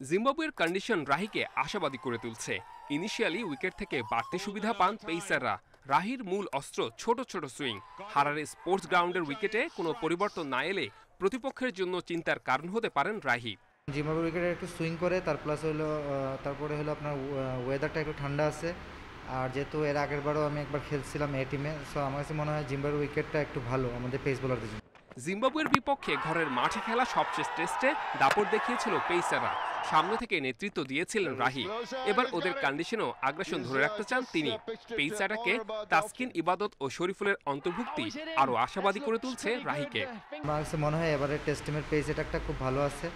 জিম্বাবুয়ের কন্ডিশন রাহিকে আশাবাদী করে তুলছে। ইনিশিয়ালি উইকেট থেকে বাড়তি সুবিধা পান পেসাররা। রাহির মূল অস্ত্র ছোট ছোট সুইং। হারারে স্পোর্টস গ্রাউন্ডের উইকেটে কোনো পরিবর্তন না এলে প্রতিপক্ষের জন্য চিন্তার কারণ হতে পারেন রাহি। জিম্বাবুয়ে উইকেটে একটু সুইং করে, তারপরে হলো আপনার ওয়েদারটা একটু ঠান্ডা আছে। আর যেহেতু এর আগের বারও আমি একবার খেলছিলাম এ টিমে, সো আমার কাছে মনে হয় জিম্বাবুয়ে উইকেটটা একটু ভালো আমাদের পেস বোলারদের জন্য। জিম্বাবুয়ের বিপক্ষে ঘরের মাঠে খেলা সবশেষ টেস্টে দাপট দেখিয়েছিল পেসাররা। সামনে থেকে নেতৃত্ব দিয়েছিলেন রাহি। এবার ওদের কন্ডিশনও আগ্রাসন ধরে রাখতে চান তিনি। পেসারটাকে তাসকিন, ইবাদত ও শরীফুলের অন্তর্ভুক্তি আরও আশাবাদী করে তুলছে রাহিকে। আমার কাছে মনে হয় এবারে টেস্ট টিমের পেস অ্যাটাকটা খুব ভালো আছে।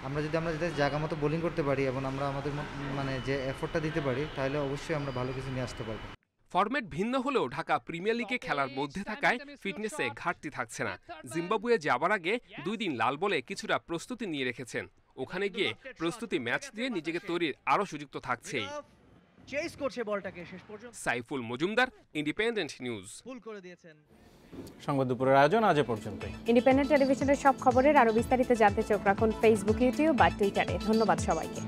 আমরা যদি জায়গা মতো বোলিং করতে পারি এবং আমরা আমাদের মানে যে এফোর্টটা দিতে পারি, তাহলে অবশ্যই আমরা ভালো কিছু নিয়ে আসতে পারবো। ফরম্যাট ভিন্ন হলেও ঢাকা প্রিমিয়ার লিগে খেলার মধ্যে থাকায় ফিটনেসে ঘাটতি থাকছে না। জিম্বাবুয়ে যাবার আগে 2 দিন লাল বলে কিছুটা প্রস্তুতি নিয়ে রেখেছেন। ওখানে গিয়ে প্রস্তুতি ম্যাচ দিয়ে নিজেকে তৈরির আরও সুযোগ তো থাকছেই। Saiful Majumdar, independent news. সংবাদ দুপুরের আয়োজন আজ পর্যন্তই। ইন্ডিপেন্ডেন্ট টেলিভিশনের সব খবরের আরো বিস্তারিত জানতে চোখ রাখুন ফেসবুক, ইউটিউব বা টুইটারে। ধন্যবাদ সবাইকে।